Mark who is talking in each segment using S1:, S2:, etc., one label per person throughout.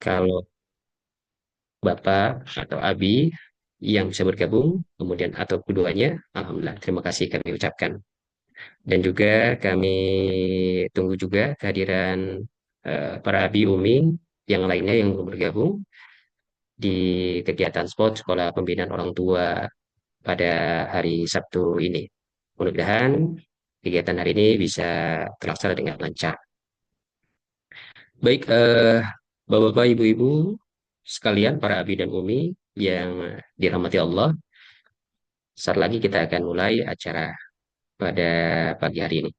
S1: Kalau Bapak atau Abi yang bisa bergabung, kemudian atau keduanya, Alhamdulillah, terima kasih kami ucapkan. Dan juga kami tunggu juga kehadiran para Abi Umi yang lainnya yang belum bergabung di kegiatan sport Sekolah Pembinaan Orang Tua pada hari Sabtu ini. Mudah-mudahan kegiatan hari ini bisa terlaksana dengan lancar. Baik, Bapak-bapak, Ibu-ibu sekalian, para Abi dan Umi yang dirahmati Allah, saat lagi kita akan mulai acara pada pagi hari ini.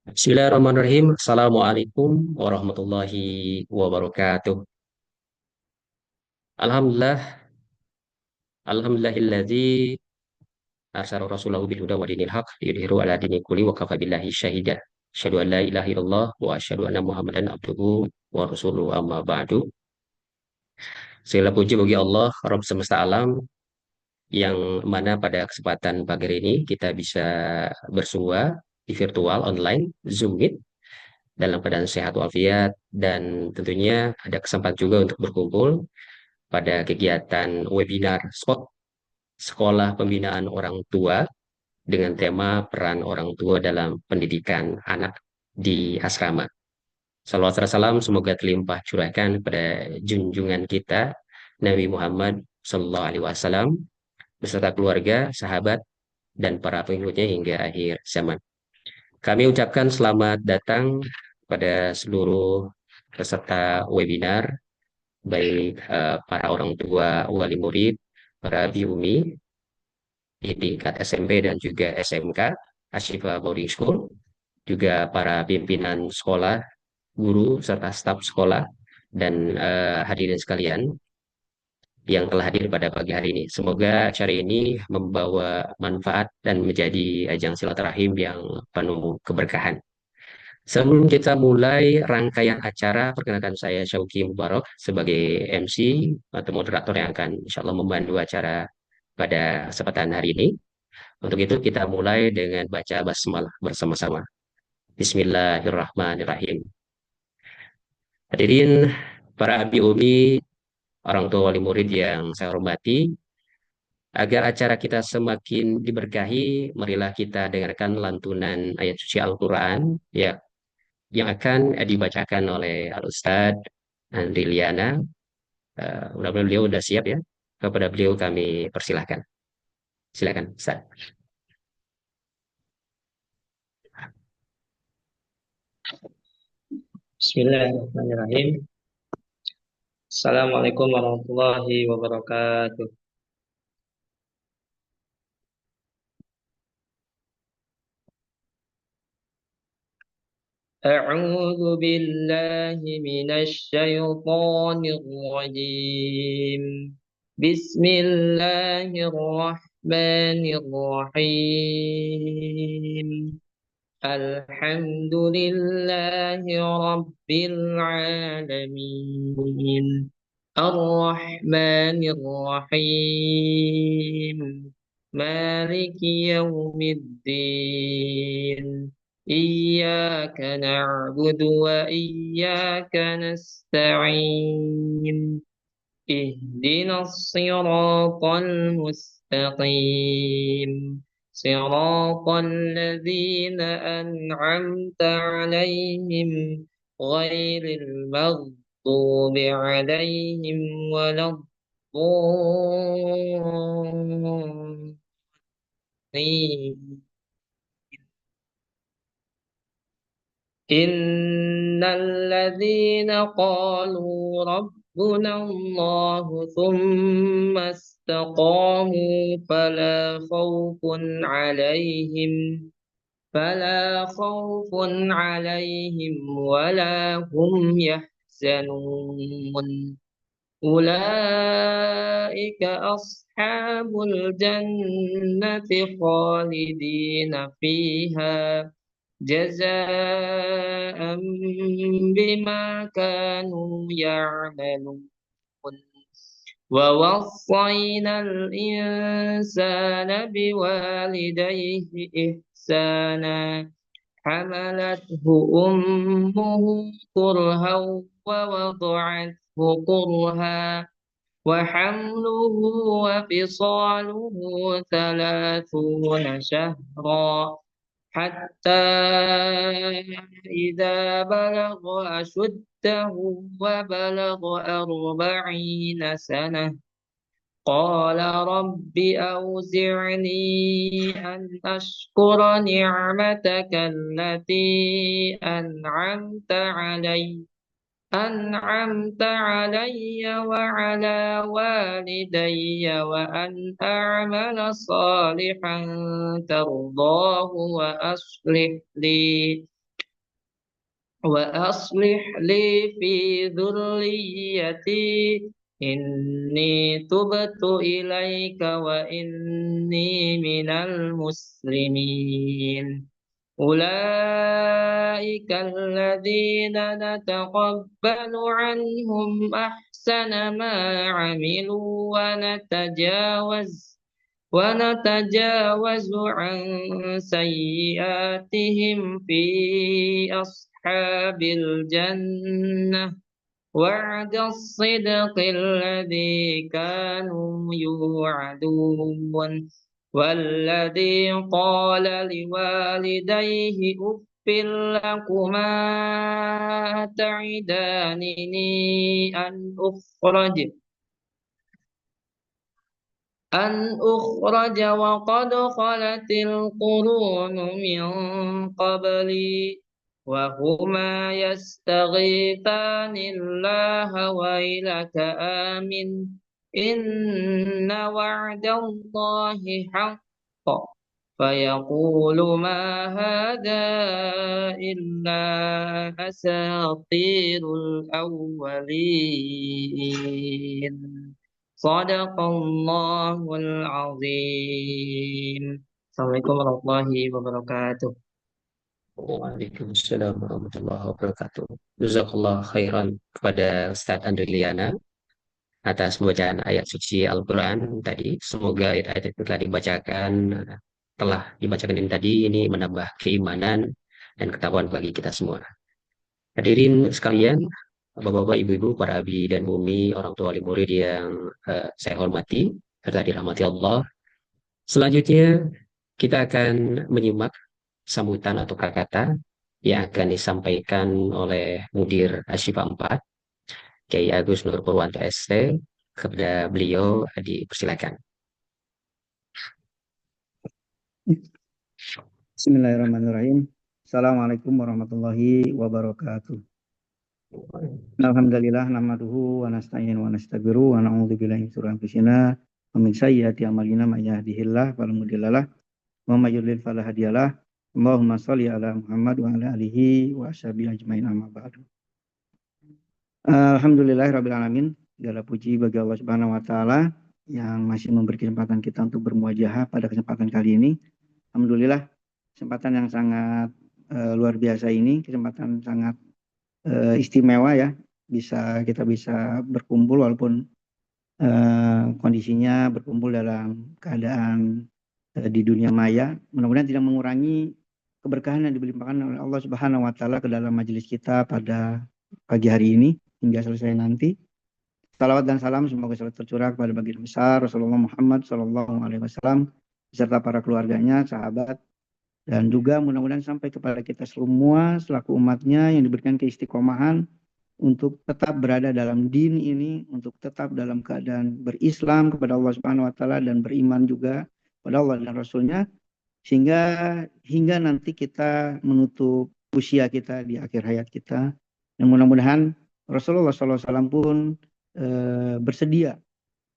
S1: Bismillahirrahmanirrahim. Assalamualaikum warahmatullahi wabarakatuh. Alhamdulillah, alhamdulillahilladzi arsala rasulahu bil huda wa dinil haq liyudhiru ala dini kulli wa kafa billahi syahida. Asyhadu an la ilaha illallah wa asyhadu anna Muhammadan abduhu wa rasuluhu amma ba'du. Segala puji bagi Allah, Rabb semesta alam, yang mana pada kesempatan pagi hari ini kita bisa bersua di virtual online Zoom Meet dalam keadaan sehat walafiat, dan tentunya ada kesempatan juga untuk berkumpul pada kegiatan webinar SPOT Sekolah Pembinaan Orang Tua dengan tema peran orang tua dalam pendidikan anak di asrama. Salawat serta salam semoga terlimpah curahkan pada junjungan kita Nabi Muhammad Sallallahu Alaihi Wasallam beserta keluarga, sahabat, dan para pengikutnya hingga akhir zaman. Kami ucapkan selamat datang pada seluruh peserta webinar, baik para orang tua, wali murid, para biumi di tingkat SMP dan juga SMK, Ashifa Boarding School, juga para pimpinan sekolah, guru, serta staf sekolah, dan hadirin sekalian yang telah hadir pada pagi hari ini. Semoga acara ini membawa manfaat dan menjadi ajang silaturahim yang penuh keberkahan. Sebelum kita mulai rangkaian acara, perkenalkan saya Syauki Mubarok sebagai MC atau moderator yang akan insya Allah membantu acara pada kesempatan hari ini. Untuk itu kita mulai dengan baca basmalah bersama-sama. Bismillahirrahmanirrahim. Hadirin para abi umi, orang tua wali murid yang saya hormati, agar acara kita semakin diberkahi, marilah kita dengarkan lantunan ayat suci Al-Quran ya, yang akan dibacakan oleh Al-Ustadz Andri Liana. Mudah-mudahan beliau sudah siap ya. Kepada beliau kami persilahkan. Silakan, Ustaz.
S2: Bismillahirrahmanirrahim. Assalamualaikum warahmatullahi wabarakatuh. A'udzu billahi minasy syaithanir rajim. Bismillahirrahmanirrahim. Alhamdulillahi rabbil alamin. Ar-Rahmanir Rahim. Maliki yaumiddin. Iyyaka na'budu wa iyyaka nasta'in. Ihdinas siratal mustaqim. Siratal ladzina an'amta 'alaihim ghairil maghdubi 'alaihim waladdallin. Innalladzina qalu rabbuna Allah thumma istaqamu fala khawfun 'alaihim wala hum yahzanun. Ulaika ashabul jannati khalidina fiha jazaan bima kanu ya'malun. Wa wassaynal insana biwalidayhi ihsana حملته أمه كرها ووضعته كرها وحمله وفصاله 30 شهرا حتى إذا بلغ أشده وبلغ 40 سنة قال رب أوزعني أن أشكر نعمتك التي أنعمت علي وعلى والدي وأن أعمل صالحا ترضاه وأصلح لي في ذريتي إني تبت إليك وإني من المسلمين أولئك الذين نتقبل عنهم أحسن ما عملوا ونتجاوز عن سيئاتهم في أصحاب الجنة وعد الصدق الذي كانوا يوعدون والذي قال لوالديه أف لكما أتعدانني أن أخرج وقد خلت القرون من قبلي وهما يستغيثان الله ويلك آمن إن وعد الله حق فيقول ما هذا إلا أساطير الأولين صدق الله العظيم. Assalamualaikum warahmatullahi wabarakatuh.
S1: Waalaikumsalam warahmatullahi wabarakatuh. Jazakallah khairan kepada Ustadz Andriliana atas bacaan ayat suci Al-Quran tadi. Semoga ayat-ayat itu telah dibacakan ini tadi, ini menambah keimanan dan ketakwaan bagi kita semua. Hadirin sekalian, Bapak-bapak, ibu-ibu, para abi dan umi, orang tua wali murid yang saya hormati, serta dirahmati Allah. Selanjutnya, kita akan menyimak sambutan atau kata-kata yang akan disampaikan oleh Mudir Asyifa 4, Kiai Agus Nur Purwanto ST. Kepada beliau dipersilakan.
S3: Bismillahirrahmanirrahim. Assalamualaikum warahmatullahi wabarakatuh. Alhamdulillah nahmaduhu wa nasta'inu wa nastaghfiruh wa na'udzu billahi min syururi anfusina wa min sayyiati a'malina may yahdihillahu fala mudhillalah wa may yudlil fala hadiyalah. Allahumma shalli ala Muhammad wa ala alihi wa ashabihi ajmain amma ba'du. Alhamdulillahirabbil alamin. Segala puji bagi Allah Subhanahu wa taala yang masih memberi kesempatan kita untuk bermuajahah pada kesempatan kali ini. Alhamdulillah, kesempatan yang sangat luar biasa ini, kesempatan sangat istimewa ya, kita bisa berkumpul walaupun kondisinya berkumpul dalam keadaan di dunia maya. Mudah-mudahan tidak mengurangi keberkahan yang dilimpahkan oleh Allah Subhanahu wa taala ke dalam majelis kita pada pagi hari ini hingga selesai nanti. Salawat dan salam semoga selalu tercurah kepada baginda besar Rasulullah Muhammad SAW beserta para keluarganya, sahabat, dan juga mudah-mudahan sampai kepada kita semua selaku umatnya yang diberikan keistiqomahan untuk tetap berada dalam din ini, untuk tetap dalam keadaan berislam kepada Allah Subhanahu wa taala dan beriman juga kepada Allah dan Rasulnya, sehingga hingga nanti kita menutup usia kita di akhir hayat kita. Dan mudah-mudahan Rasulullah SAW pun bersedia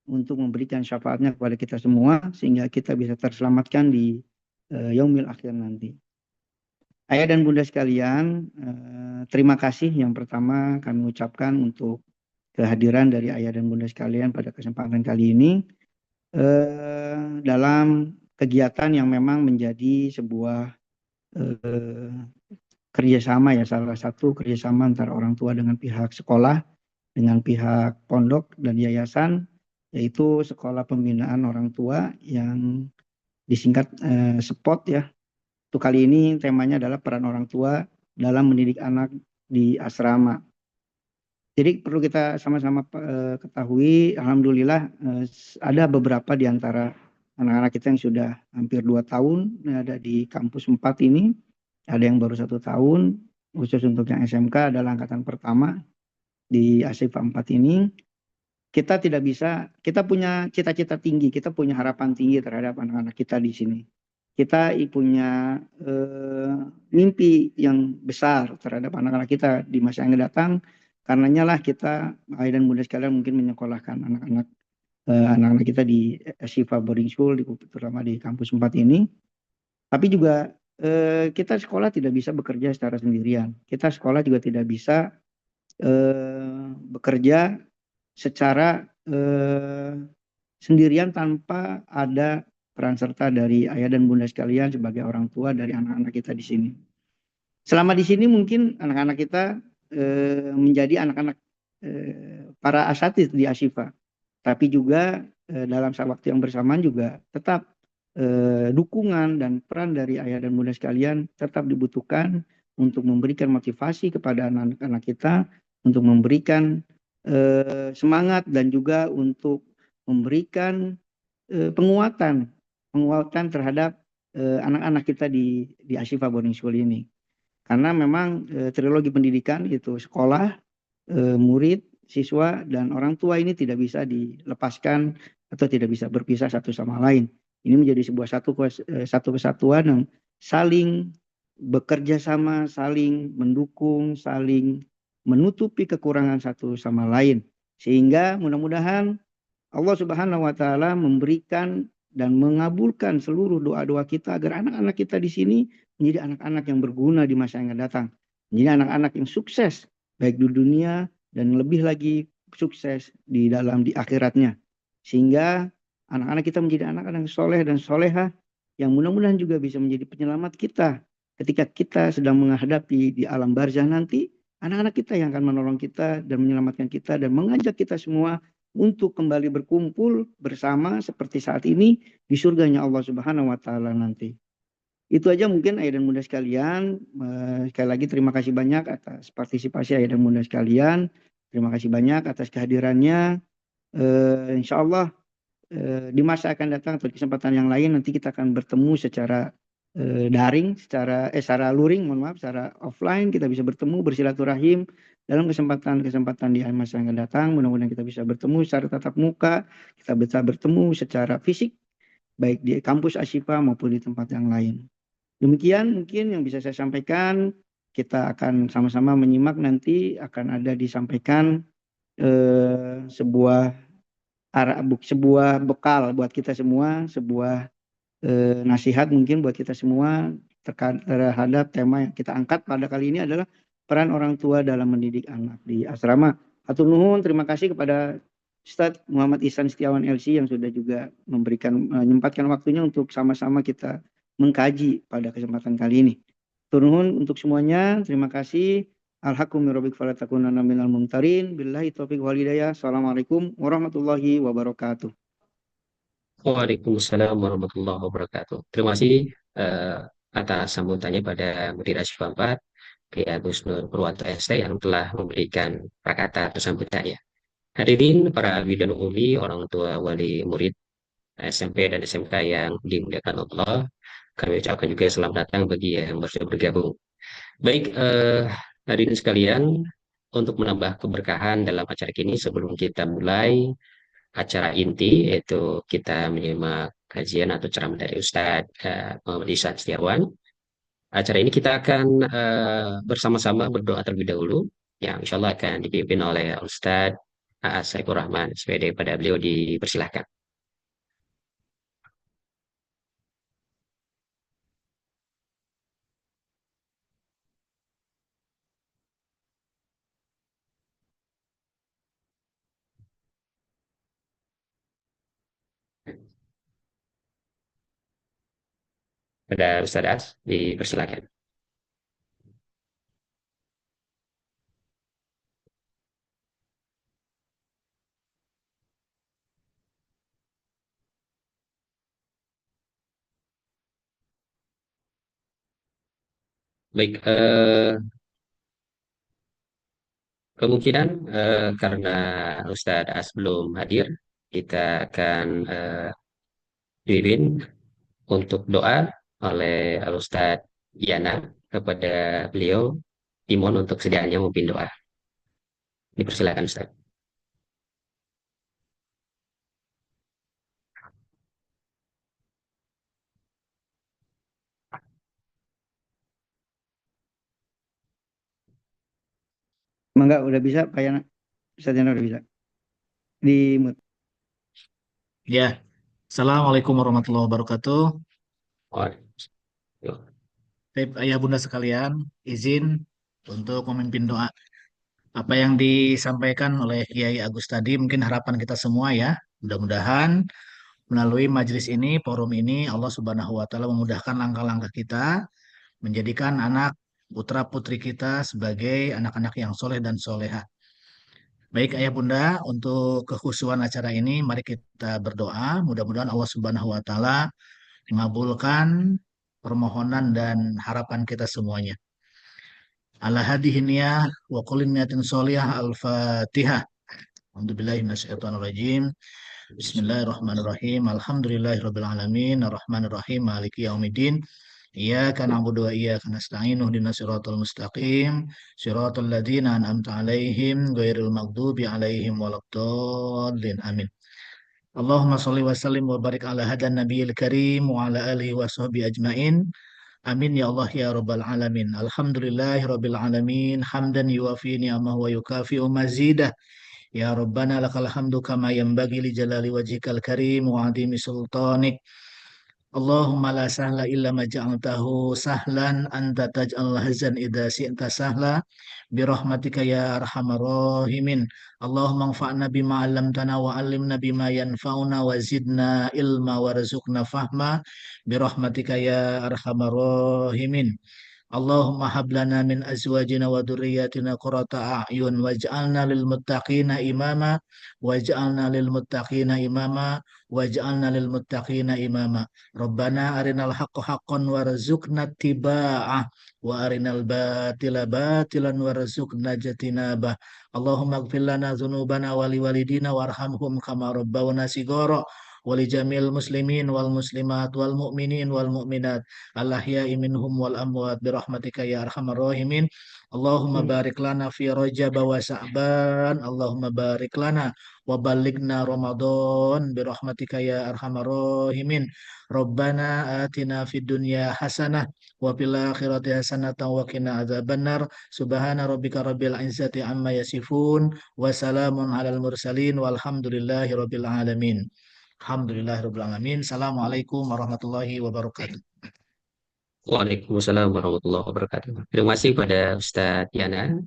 S3: untuk memberikan syafaatnya kepada kita semua sehingga kita bisa terselamatkan di yaumil akhir nanti. Ayah dan bunda sekalian, terima kasih yang pertama kami ucapkan untuk kehadiran dari ayah dan bunda sekalian pada kesempatan kali ini dalam kegiatan yang memang menjadi sebuah kerjasama ya, salah satu kerjasama antara orang tua dengan pihak sekolah, dengan pihak pondok dan yayasan, yaitu Sekolah Pembinaan Orang Tua yang disingkat SPOT ya, Untuk kali ini temanya adalah peran orang tua dalam mendidik anak di asrama. Jadi perlu kita sama-sama ketahui, alhamdulillah ada beberapa di antara anak-anak kita yang sudah hampir 2 tahun ada di kampus 4 ini, ada yang baru 1 tahun, khusus untuk yang SMK adalah angkatan pertama di Asifa 4 ini. Kita tidak bisa, kita punya cita-cita tinggi, kita punya harapan tinggi terhadap anak-anak kita di sini. Kita punya mimpi yang besar terhadap anak-anak kita di masa yang akan datang. Karenanya lah kita, ayah dan bunda sekalian mungkin menyekolahkan anak-anak kita di Shifa Boarding School, terutama di kampus 4 ini. Tapi juga kita sekolah tidak bisa bekerja secara sendirian. Kita sekolah juga tidak bisa bekerja secara sendirian tanpa ada peran serta dari ayah dan bunda sekalian sebagai orang tua dari anak-anak kita di sini. Selama di sini mungkin anak-anak kita menjadi anak-anak para asatidz di Ashifa, tapi juga dalam waktu yang bersamaan juga tetap dukungan dan peran dari ayah dan bunda sekalian tetap dibutuhkan untuk memberikan motivasi kepada anak-anak kita, untuk memberikan semangat dan juga untuk memberikan penguatan terhadap anak-anak kita di Ashifa Boarding School ini. Karena memang trilogi pendidikan itu sekolah, murid, siswa, dan orang tua ini tidak bisa dilepaskan atau tidak bisa berpisah satu sama lain. Ini menjadi sebuah satu kesatuan yang saling bekerja sama, saling mendukung, saling menutupi kekurangan satu sama lain. Sehingga mudah-mudahan Allah Subhanahu wa taala memberikan dan mengabulkan seluruh doa-doa kita agar anak-anak kita di sini menjadi anak-anak yang berguna di masa yang akan datang. Menjadi anak-anak yang sukses baik di dunia dan lebih lagi sukses di akhiratnya. Sehingga anak-anak kita menjadi anak-anak yang soleh dan soleha yang mudah-mudahan juga bisa menjadi penyelamat kita ketika kita sedang menghadapi di alam barzah nanti. Anak-anak kita yang akan menolong kita dan menyelamatkan kita dan mengajak kita semua untuk kembali berkumpul bersama seperti saat ini di surganya Allah Subhanahu wa taala nanti. Itu aja mungkin ayah dan bunda sekalian. Sekali lagi terima kasih banyak atas partisipasi ayah dan bunda sekalian. Terima kasih banyak atas kehadirannya. Insya Allah di masa akan datang atau di kesempatan yang lain nanti kita akan bertemu secara daring, secara luring, mohon maaf, secara offline kita bisa bertemu bersilaturahim dalam kesempatan di masa yang akan datang. Mudah-mudahan kita bisa bertemu secara tatap muka, kita bisa bertemu secara fisik baik di kampus Ashifa maupun di tempat yang lain. Demikian mungkin yang bisa saya sampaikan. Kita akan sama-sama menyimak nanti akan ada disampaikan sebuah bekal buat kita semua, sebuah nasihat mungkin buat kita semua terhadap tema yang kita angkat pada kali ini adalah peran orang tua dalam mendidik anak di asrama. Hatur nuhun, terima kasih kepada Ustadz Muhammad Ihsan Setiawan LC yang sudah juga menyempatkan waktunya untuk sama-sama kita mengkaji pada kesempatan kali ini. Hatur nuhun untuk semuanya, terima kasih. Alhaqqu min rabbik fala takunanna minal mumtarin. Billahi taufiq wal hidayah. Assalamualaikum warahmatullahi wabarakatuh.
S1: Waalaikumsalam warahmatullahi wabarakatuh. Terima kasih eh, atas sambutannya pada Mudir Ashifa 4, Ki Agus Nur Purwanto ST yang telah memberikan prakata atau sambutannya. Hadirin para abdi dan umi, orang tua wali murid SMP dan SMK yang dimuliakan Allah, kami ucapkan juga selamat datang bagi yang baru bergabung. Baik, hadirin sekalian, untuk menambah keberkahan dalam acara ini sebelum kita mulai acara inti, yaitu kita menyimak kajian atau ceramah dari Ustadz Muhammad Ihsan Setiawan. Acara ini kita akan bersama-sama berdoa terlebih dahulu, yang insya Allah akan dipimpin oleh Ustadz Aas Saifur Rahman. SPD pada beliau dipersilahkan. Pada Ustadz Aas, dipersilahkan. Baik, kemungkinan karena Ustadz As belum hadir, kita akan pimpin untuk doa oleh Al-Ustadz Yana kepada beliau. Dimohon untuk sedianya memimpin doa. Dipersilakan Ustadz.
S3: Enggak, udah bisa Pak Yana. Ustaz Yana udah bisa. Di mute.
S4: Ya, Assalamualaikum warahmatullahi wabarakatuh.
S1: Oh,
S4: Baik, ayah bunda sekalian, izin untuk memimpin doa. Apa yang disampaikan oleh Kiai Agus tadi mungkin harapan kita semua ya. Mudah-mudahan melalui majelis ini, forum ini, Allah Subhanahu wa Ta'ala memudahkan langkah-langkah kita, menjadikan anak putra putri kita sebagai anak-anak yang soleh dan soleha. Baik ayah bunda, untuk kekhusyuan acara ini, mari kita berdoa. Mudah-mudahan Allah Subhanahu wa Ta'ala mengabulkan permohonan dan harapan kita semuanya. Ala hadhihi niyah wa kulli niyatin sholihah al-Fatihah. A'udzubillahi minasyaitonir rajim. Bismillahirrahmanirrahim. Alhamdulillahirabbil alamin, arrahmanirrahim, maliki yaumiddin. Iyyaka na'budu wa iyyaka nasta'in. Ihdinas siratal mustaqim. Siratal ladzina an'amta 'alaihim ghairil maghdubi 'alaihim waladdallin. Amin. Allahumma sholli wa sallim wa barik ala hadan nabiyil karim wa ala alihi wa sahbihi ajmain. Amin ya Allah ya rabbal alamin. Alhamdulillahi rabbil alamin. Hamdan yuwafi ni'amahu wa yukafi'u mazidah. Ya Rabbana lakal hamdu kama yanbaghi li jalali wajhikal karim wa adimi sultanik. Allahumma la sahla illa ma ja'altahu sahlan anta taj'al hazan idza syi'ta sahla birahmatika ya arhamar rahimin. Allahumma anfa'na bima 'allamtana wa 'allimna bima yanfa'una wa zidna ilma warzuqna fahma birahmatika ya arhamar rahimin. Allahumma hab lana min azwajina wa dhurriyyatina qurrata a'yun waj'alna lil muttaqina imama waj'alna lil muttaqina imama waj'alna lil muttaqina imama. Rabbana arinal haqqa haqqan warzuqna ittiba'ah wa arinal batila batilan warzuqna jatinabah. Allahumma ighfir lana dzunubana wa liwalidina warhamhum kama rabbawna shighara wa li jamil muslimin wal muslimat wal mu'minin wal mu'minat al ahya'i minhum wal amwat bi rahmatika ya arhamar rahimin. Allahumma barik lana fi Rajab wa Sa'ban. Allahumma barik lana wa balighna Ramadan bi rahmatika ya arhamar rahimin. Rabbana atina fid dunya hasanah wa fil akhirati hasanatan wa qina adzabannar. Subhana rabbika rabbil izzati amma yasifun wa salamun alal mursalin walhamdulillahi rabbil alamin. Alhamdulillahi rabbil alamin. Assalamualaikum warahmatullahi wabarakatuh.
S1: Waalaikumsalam warahmatullahi wabarakatuh. Terima kasih pada Ustadz Yana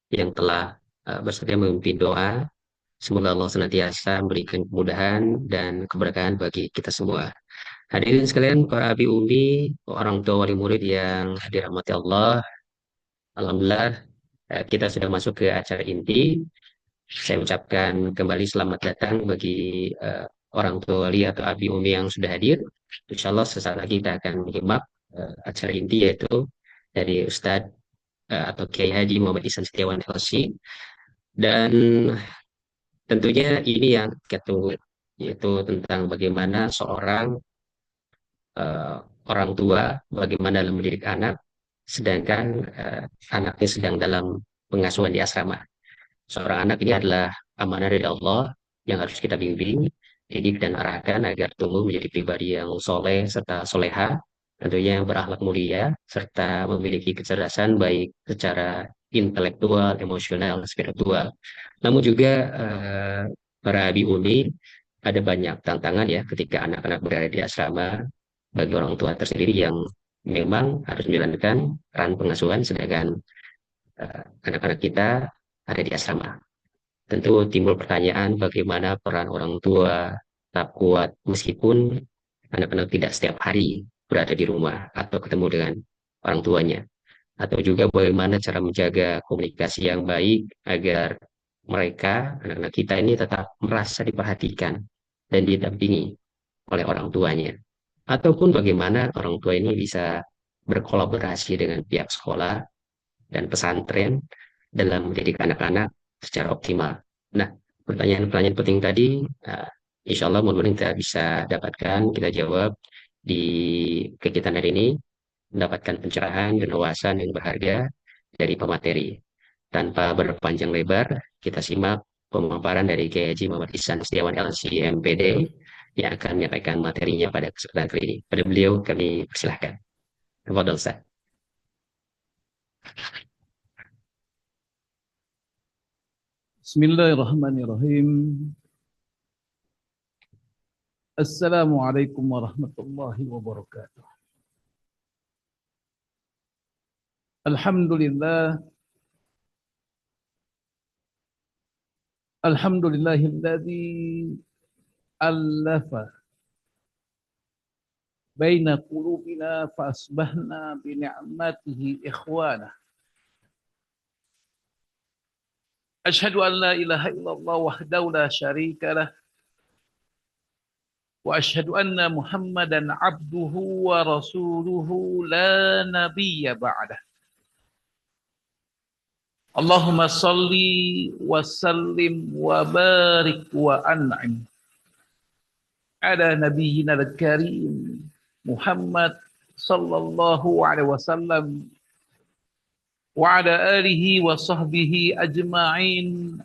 S1: yang telah bersedia memimpin doa. Semoga Allah senantiasa memberikan kemudahan dan keberkahan bagi kita semua. Hadirin sekalian, para abi umi, orang tua wali murid yang dirahmati Allah, alhamdulillah kita sudah masuk ke acara inti. Saya ucapkan kembali selamat datang bagi orang tua wali atau abi umi yang sudah hadir. Insya Allah sesaat lagi kita akan menyimak acara inti yaitu dari Ustadz atau Kiai Haji Muhammad Ihsan Setiawan LC. Dan tentunya ini yang kita tunggu, yaitu tentang bagaimana seorang eh, orang tua, bagaimana dalam mendidik anak, sedangkan anaknya sedang dalam pengasuhan di asrama. Seorang anak ini adalah amanah dari Allah yang harus kita bimbing, didik dan arahkan agar tumbuh menjadi pribadi yang soleh serta soleha, tentunya yang berakhlak mulia, serta memiliki kecerdasan baik secara intelektual, emosional, spiritual. Namun juga para abi uni ada banyak tantangan ya ketika anak-anak berada di asrama bagi orang tua tersendiri yang memang harus menjalankan peran pengasuhan sedangkan anak-anak kita ada di asrama. Tentu timbul pertanyaan bagaimana peran orang tua tetap kuat meskipun anak-anak tidak setiap hari berada di rumah atau ketemu dengan orang tuanya. Atau juga bagaimana cara menjaga komunikasi yang baik agar mereka, anak-anak kita ini tetap merasa diperhatikan dan didampingi oleh orang tuanya. Ataupun bagaimana orang tua ini bisa berkolaborasi dengan pihak sekolah dan pesantren dalam mendidik anak-anak secara optimal. Nah, pertanyaan-pertanyaan penting tadi, uh, insya Allah mudah-mudahan kita bisa dapatkan, kita jawab di kegiatan hari ini, mendapatkan pencerahan dan wawasan yang berharga dari pemateri. Tanpa berpanjang lebar, kita simak pemaparan dari Kiai Haji Muhammad Ihsan Setiawan LC MPD yang akan menyampaikan materinya pada kesempatan kali ini. Pada beliau kami persilahkan. Kepada Ustaz.
S5: Bismillahirrahmanirrahim. Assalamualaikum warahmatullahi wabarakatuh. Alhamdulillah. Alhamdulillahilladzi allafa baina qulubina fa asbahna bi ni'matihi ikhwana. Ashhadu an la ilaha illallah wahdahu la syarika lah wa ashhadu anna Muhammadan abduhu wa rasuluhu la nabiyya ba'dah. Allahumma salli wa sallim wa barik wa an'im ala nabiyyina al-karim Muhammad sallallahu alaihi wasallam wa ala alihi wa sahbihi ajma'in,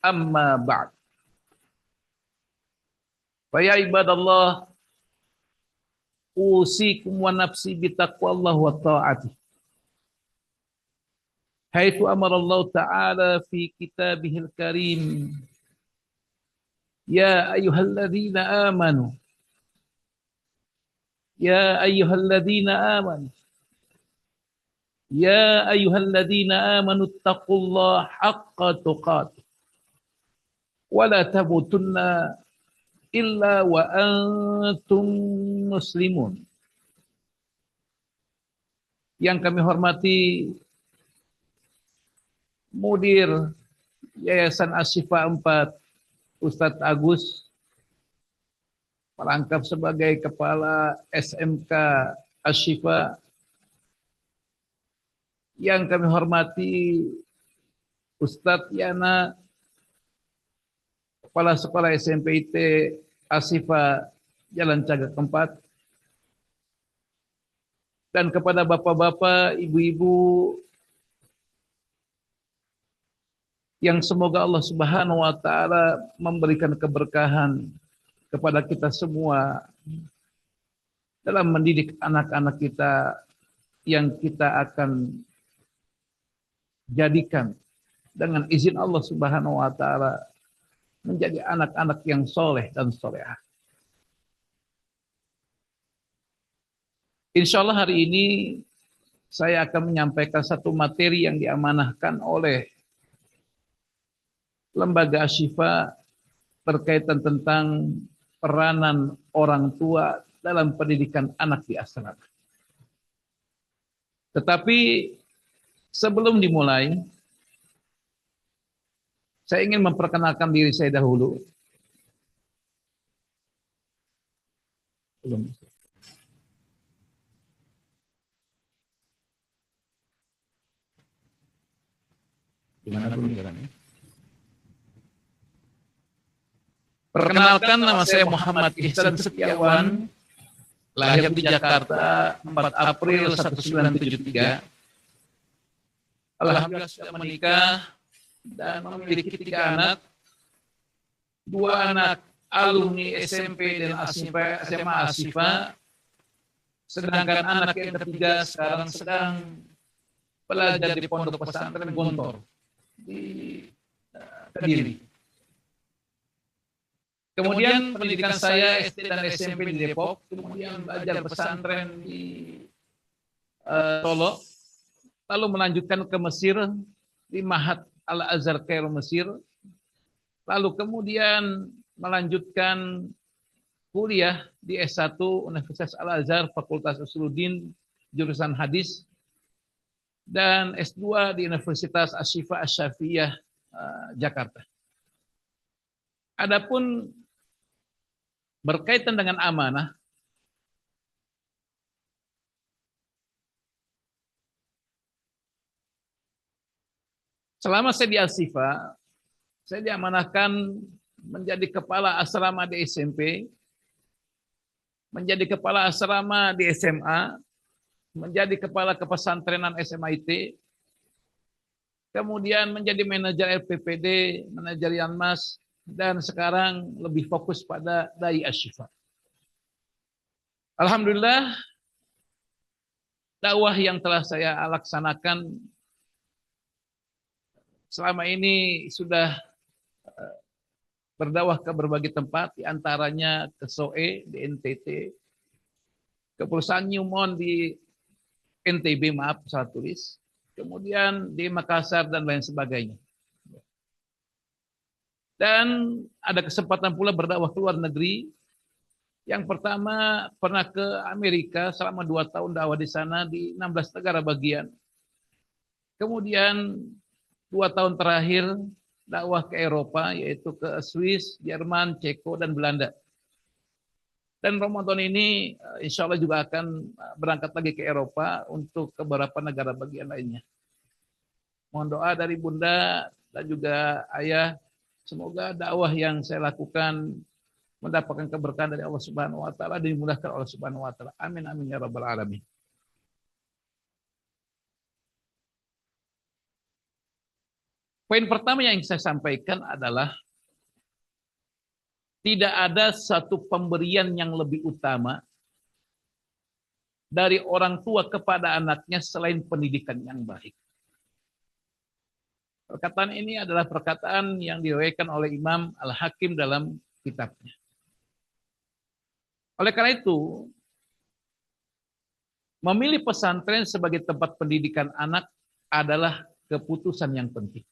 S5: amma ba'd. Fa ya ibadallah, usikum wa nafsi bitaqwallah wa ta'atih. Haitsu amara Allah Ta'ala fi kitabihil karim, ya ayyuhalladzina amanu, ya ayyuhalladzina amanu, ya ayyuhalladzina amanu taqullaha haqqa tuqatih wa la tamutunna illa wa antum muslimun. Yang kami hormati Mudir Yayasan Asy-Syifa 4, Ustadz Agus, merangkap sebagai Kepala SMK Asy-Syifa. Yang kami hormati Ustadz Yana, Kepala Sekolah SMP IT Asy-Syifa Jalan Cagak 4. Dan kepada bapak-bapak, ibu-ibu, yang semoga Allah Subhanahu wa Ta'ala memberikan keberkahan kepada kita semua dalam mendidik anak-anak kita yang kita akan jadikan dengan izin Allah Subhanahu wa Ta'ala menjadi anak-anak yang soleh dan solehah. Insya Allah hari ini saya akan menyampaikan satu materi yang diamanahkan oleh Lembaga Asy-Syifa berkaitan tentang peranan orang tua dalam pendidikan anak di asrama. Tetapi sebelum dimulai, saya ingin memperkenalkan diri saya dahulu. Belum. Gimana dulu jalannya? Perkenalkan, nama saya Muhammad Ihsan Setiawan, lahir di Jakarta 4 April 1973. Alhamdulillah sudah menikah dan memiliki 3 anak. 2 anak alumni SMP dan SMA Asy-Syifa, sedangkan anak yang ketiga sekarang sedang belajar di Pondok Pesantren Gontor di Kediri. Kemudian pendidikan saya SD dan SMP di Depok, kemudian belajar pesantren di Solo, lalu melanjutkan ke Mesir di Ma'had Al-Azhar Kairo Mesir, lalu kemudian melanjutkan kuliah di S1 Universitas Al-Azhar Fakultas Usuluddin jurusan hadis, dan S2 di Universitas Asy-Syifa Asy-Syafiyah Jakarta. Adapun berkaitan dengan amanah, Selama saya di Al-Shifa, saya diamanahkan menjadi kepala asrama di SMP, menjadi kepala asrama di SMA, menjadi kepala kepesantrenan SMIT, kemudian menjadi manajer LPPD, manajer Yanmas, dan sekarang lebih fokus pada Dai Asy-Syifa. Alhamdulillah, dakwah yang telah saya laksanakan selama ini sudah berdakwah ke berbagai tempat, diantaranya ke SOE di NTT, ke perusahaan Newmont di NTB, maaf salah tulis, kemudian di Makassar dan lain sebagainya. Dan ada kesempatan pula berdakwah ke luar negeri. Yang pertama pernah ke Amerika selama 2 tahun dakwah di sana di 16 negara bagian. Kemudian 2 tahun terakhir dakwah ke Eropa, yaitu ke Swiss, Jerman, Ceko, dan Belanda. Dan Ramadan ini insya Allah juga akan berangkat lagi ke Eropa untuk ke beberapa negara bagian lainnya. Mohon doa dari Bunda dan juga Ayah, semoga dakwah yang saya lakukan mendapatkan keberkahan dari Allah Subhanahu wa taala dan dimudahkan Allah Subhanahu wa taala. Amin amin ya rabbal alamin. Poin pertama yang saya sampaikan adalah tidak ada satu pemberian yang lebih utama dari orang tua kepada anaknya selain pendidikan yang baik. Perkataan ini adalah perkataan yang diriwayatkan oleh Imam Al-Hakim dalam kitabnya. Oleh karena itu, memilih pesantren sebagai tempat pendidikan anak adalah keputusan yang penting.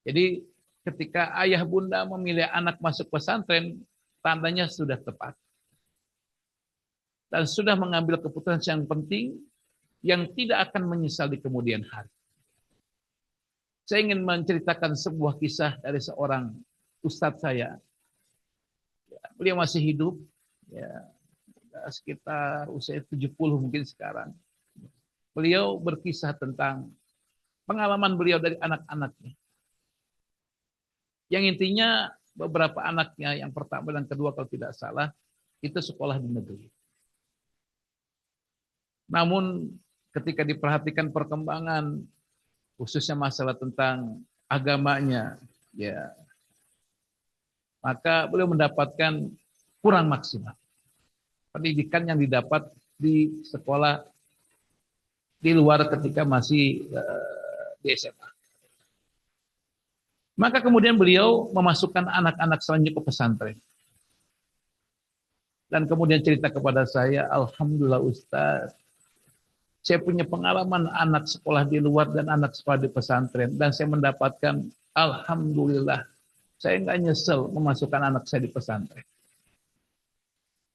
S5: Jadi ketika ayah bunda memilih anak masuk pesantren, tandanya sudah tepat. Dan sudah mengambil keputusan yang penting yang tidak akan menyesal di kemudian hari. Saya ingin menceritakan sebuah kisah dari seorang ustadz saya. Beliau masih hidup, ya, sekitar usia 70 mungkin sekarang. Beliau berkisah tentang pengalaman beliau dari anak-anaknya. Yang intinya beberapa anaknya, yang pertama dan kedua kalau tidak salah, itu sekolah di negeri. Namun ketika diperhatikan perkembangan, khususnya masalah tentang agamanya, ya, maka beliau mendapatkan kurang maksimal. Pendidikan yang didapat di sekolah di luar ketika masih di SMA. Maka kemudian beliau memasukkan anak-anak selanjutnya ke pesantren. Dan kemudian cerita kepada saya, Alhamdulillah Ustaz, saya punya pengalaman anak sekolah di luar dan anak sekolah di pesantren. Dan saya mendapatkan, Alhamdulillah, saya nggak nyesel memasukkan anak saya di pesantren.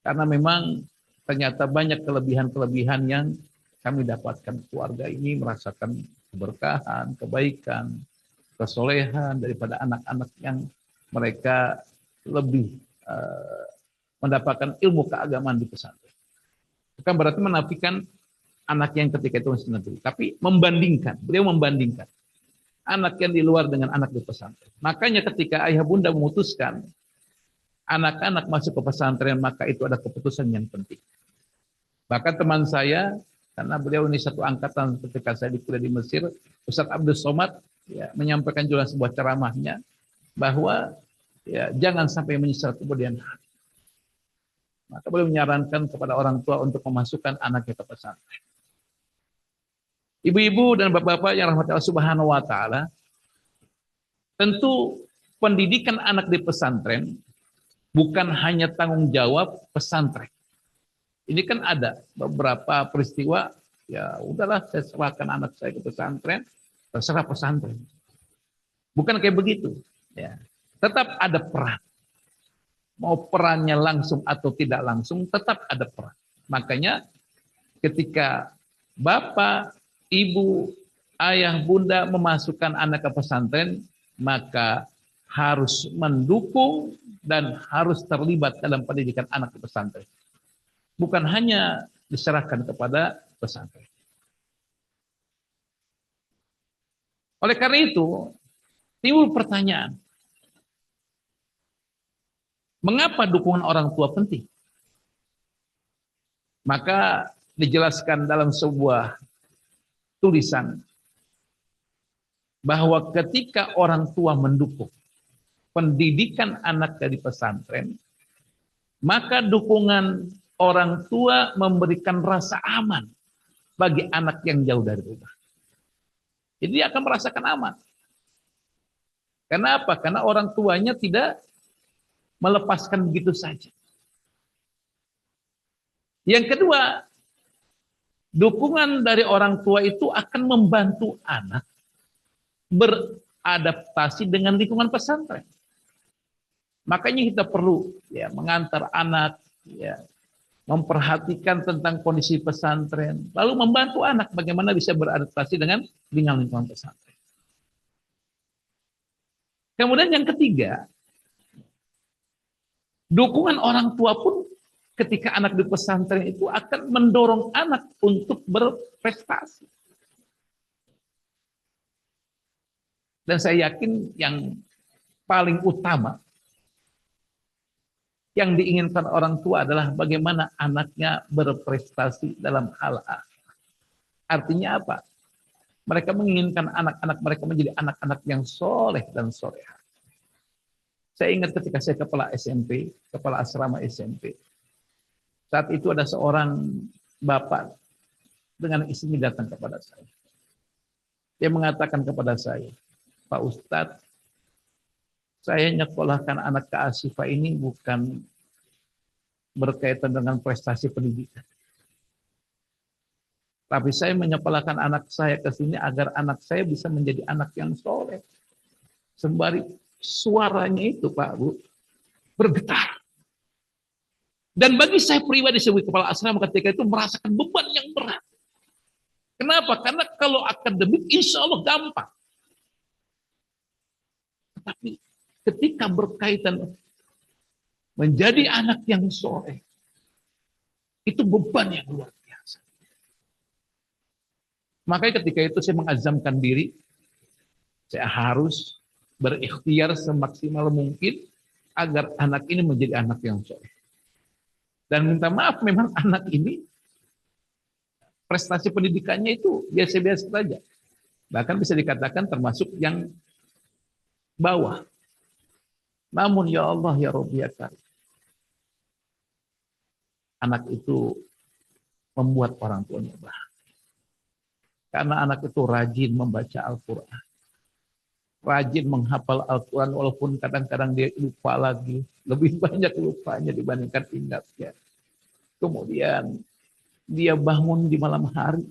S5: Karena memang ternyata banyak kelebihan-kelebihan yang kami dapatkan. Keluarga ini merasakan keberkahan, kebaikan, kesolehan daripada anak-anak yang mereka lebih mendapatkan ilmu keagamaan di pesantren. Bukan berarti menafikan anak yang ketika itu masih negeri, tapi membandingkan, beliau membandingkan anak yang di luar dengan anak di pesantren. Makanya ketika ayah bunda memutuskan anak-anak masuk ke pesantren, maka itu ada keputusan yang penting. Bahkan teman saya, karena beliau ini satu angkatan ketika saya di kuliah di Mesir, Ustaz Abdul Somad, ya, menyampaikan juga sebuah ceramahnya bahwa ya, jangan sampai menyesal kemudian hari. Maka beliau menyarankan kepada orang tua untuk memasukkan anaknya ke pesantren. Ibu-ibu dan bapak-bapak yang rahmat Allah Subhanahu wa taala, tentu pendidikan anak di pesantren bukan hanya tanggung jawab pesantren. Ini kan ada beberapa peristiwa, ya udahlah saya serahkan anak saya ke pesantren, terserah pesantren. Bukan kayak begitu. Ya. Tetap ada peran. Mau perannya langsung atau tidak langsung, tetap ada peran. Makanya ketika bapak, ibu, ayah, bunda memasukkan anak ke pesantren, maka harus mendukung dan harus terlibat dalam pendidikan anak di pesantren. Bukan hanya diserahkan kepada pesantren. Oleh karena itu, timbul pertanyaan, mengapa dukungan orang tua penting? Maka dijelaskan dalam sebuah tulisan bahwa ketika orang tua mendukung pendidikan anak dari pesantren, maka dukungan orang tua memberikan rasa aman bagi anak yang jauh dari rumah. Jadi dia akan merasakan aman. Kenapa? Karena orang tuanya tidak melepaskan begitu saja. Yang kedua, dukungan dari orang tua itu akan membantu anak beradaptasi dengan lingkungan pesantren. Makanya kita perlu ya mengantar anak, ya, memperhatikan tentang kondisi pesantren, lalu membantu anak bagaimana bisa beradaptasi dengan lingkungan pesantren. Kemudian yang ketiga, dukungan orang tua pun ketika anak di pesantren itu akan mendorong anak untuk berprestasi. Dan saya yakin yang paling utama yang diinginkan orang tua adalah bagaimana anaknya berprestasi dalam hal akhirat. Artinya apa? Mereka menginginkan anak-anak mereka menjadi anak-anak yang soleh dan soleha. Saya ingat ketika saya kepala SMP, kepala asrama SMP. Saat itu ada seorang bapak dengan istrinya datang kepada saya. Dia mengatakan kepada saya, Pak Ustadz, saya nyekolahkan anak ke Asyifa ini bukan berkaitan dengan prestasi pendidikan. Tapi saya menyekolahkan anak saya ke sini agar anak saya bisa menjadi anak yang soleh. Sembari suaranya itu Pak Bu, bergetar. Dan bagi saya pribadi sebagai kepala asrama ketika itu merasakan beban yang berat. Kenapa? Karena kalau akademik insya Allah gampang. Tetapi ketika berkaitan menjadi anak yang soleh, itu beban yang luar biasa. Makanya ketika itu saya mengazamkan diri, saya harus berikhtiar semaksimal mungkin agar anak ini menjadi anak yang soleh. Dan minta maaf, memang anak ini prestasi pendidikannya itu biasa-biasa saja. Bahkan bisa dikatakan termasuk yang bawah. Namun ya Allah ya Rabbi ya Karim, anak itu membuat orang tuanya bahagia. Karena anak itu rajin membaca Al-Quran. Rajin menghafal Al-Quran walaupun kadang-kadang dia lupa lagi. Lebih banyak lupanya dibandingkan ingatnya. Kemudian dia bangun di malam hari.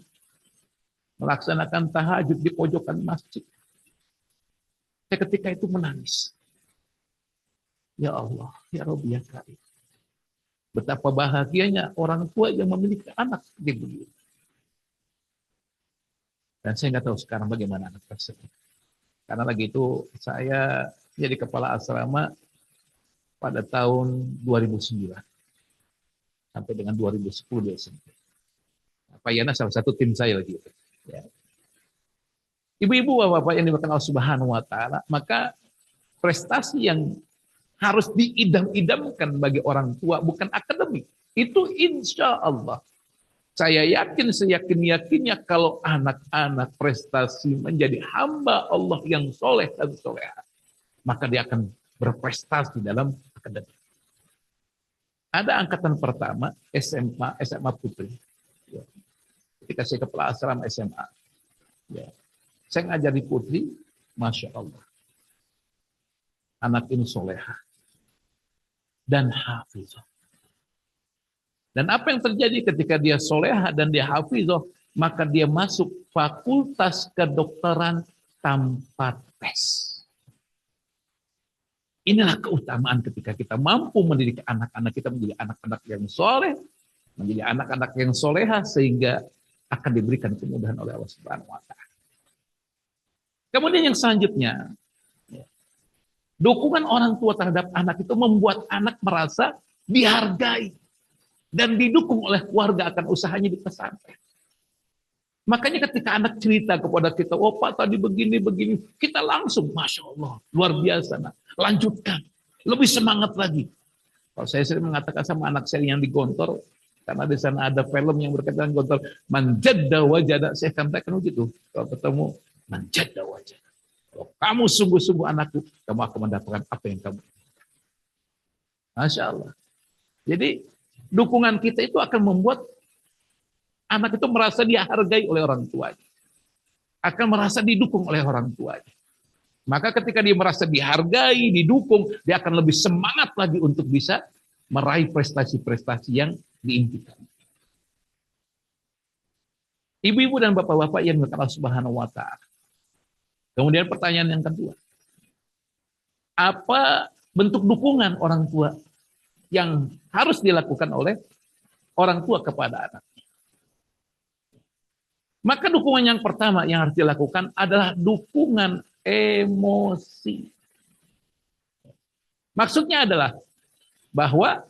S5: Melaksanakan tahajud di pojokan masjid. Saya ketika itu menangis. Ya Allah, ya Rabbi ya Karim. Betapa bahagianya orang tua yang memiliki anak seperti begitu. Dan saya nggak tahu sekarang bagaimana anak tersebut. Karena lagi itu saya jadi kepala asrama pada tahun 2009 sampai dengan 2010 di SMP. Pak Yana salah satu tim saya lagi itu. Ya. Ibu-ibu, bapak-bapak yang dimakan Allah Subhanahu Wa Taala, maka prestasi yang harus diidam-idamkan bagi orang tua bukan akademik. Itu insya Allah. Saya yakin, seyakin-yakinnya kalau anak-anak prestasi menjadi hamba Allah yang soleh dan soleha, maka dia akan berprestasi dalam akademik. Ada angkatan pertama SMA Putri. Ya. Ketika saya kepala asrama SMA, ya. Saya ngajar di Putri, Masya Allah. Anak ini soleha dan hafizah. Dan apa yang terjadi ketika dia soleha dan dia hafizah, maka dia masuk fakultas kedokteran tanpa tes. Inilah keutamaan ketika kita mampu mendidik anak-anak kita menjadi anak-anak yang soleh, menjadi anak-anak yang soleha, sehingga akan diberikan kemudahan oleh Allah Subhanahu Wa Taala. Kemudian yang selanjutnya, dukungan orang tua terhadap anak itu membuat anak merasa dihargai dan didukung oleh keluarga akan usahanya di pesantren. Makanya ketika anak cerita kepada kita, oh Pak tadi begini, kita langsung, Masya Allah, luar biasa. Nah, lanjutkan, lebih semangat lagi. Kalau saya sering mengatakan sama anak saya yang di Gontor, karena di sana ada film yang berkaitan dengan Gontor, manjadda wajada, saya katakan begitu. Kalau ketemu, manjadda wajada. Kalau kamu sungguh-sungguh anakku, kamu akan mendapatkan apa yang kamu inginkan. Masya Allah. Jadi dukungan kita itu akan membuat anak itu merasa dihargai oleh orang tuanya. Akan merasa didukung oleh orang tuanya. Maka ketika dia merasa dihargai, didukung, dia akan lebih semangat lagi untuk bisa meraih prestasi-prestasi yang diimpikan. Ibu-ibu dan bapak-bapak yang dimuliakan Allah Subhanahu wa Ta'ala. Kemudian pertanyaan yang kedua. Apa bentuk dukungan orang tua yang harus dilakukan oleh orang tua kepada anak? Maka dukungan yang pertama yang harus dilakukan adalah dukungan emosi. Maksudnya adalah bahwa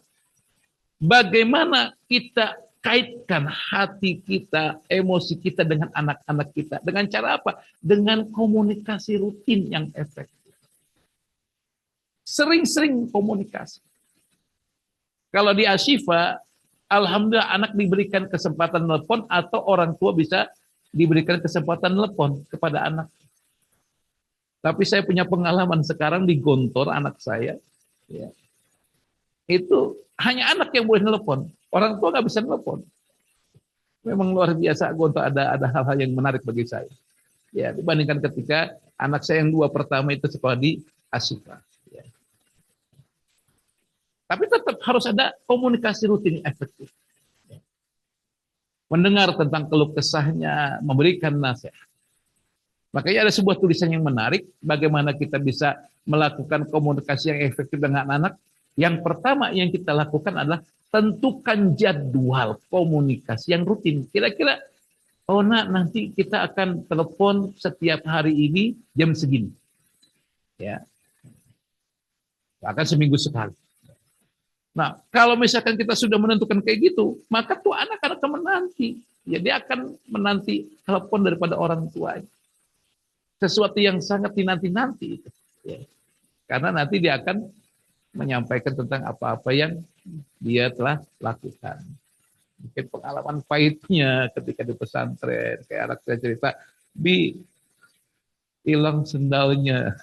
S5: bagaimana kita kaitkan hati kita, emosi kita dengan anak-anak kita. Dengan cara apa? Dengan komunikasi rutin yang efektif. Sering-sering komunikasi. Kalau di Ashifa, alhamdulillah anak diberikan kesempatan telepon atau orang tua bisa diberikan kesempatan telepon kepada anak. Tapi saya punya pengalaman sekarang di Gontor anak saya, ya, itu hanya anak yang boleh telepon, orang tua nggak bisa telepon. Memang luar biasa Gontor, ada hal-hal yang menarik bagi saya. Ya, dibandingkan ketika anak saya yang dua pertama itu sekolah di Ashifa. Ya. Tapi tetap harus ada komunikasi rutin yang efektif. Mendengar tentang keluh kesahnya, memberikan nasihat. Makanya ada sebuah tulisan yang menarik, bagaimana kita bisa melakukan komunikasi yang efektif dengan anak. Yang pertama yang kita lakukan adalah tentukan jadwal komunikasi yang rutin. Kira-kira, oh nak, nanti kita akan telepon setiap hari ini jam segini. Ya, akan seminggu sekali. Nah, kalau misalkan kita sudah menentukan kayak gitu, maka tuh anak akan menanti. Ya, dia akan menanti telepon daripada orang tuanya. Sesuatu yang sangat dinanti-nanti itu. Ya. Karena nanti dia akan menyampaikan tentang apa-apa yang dia telah lakukan. Mungkin pengalaman pahitnya ketika di pesantren, kayak anak saya cerita, Bi, hilang sendalnya.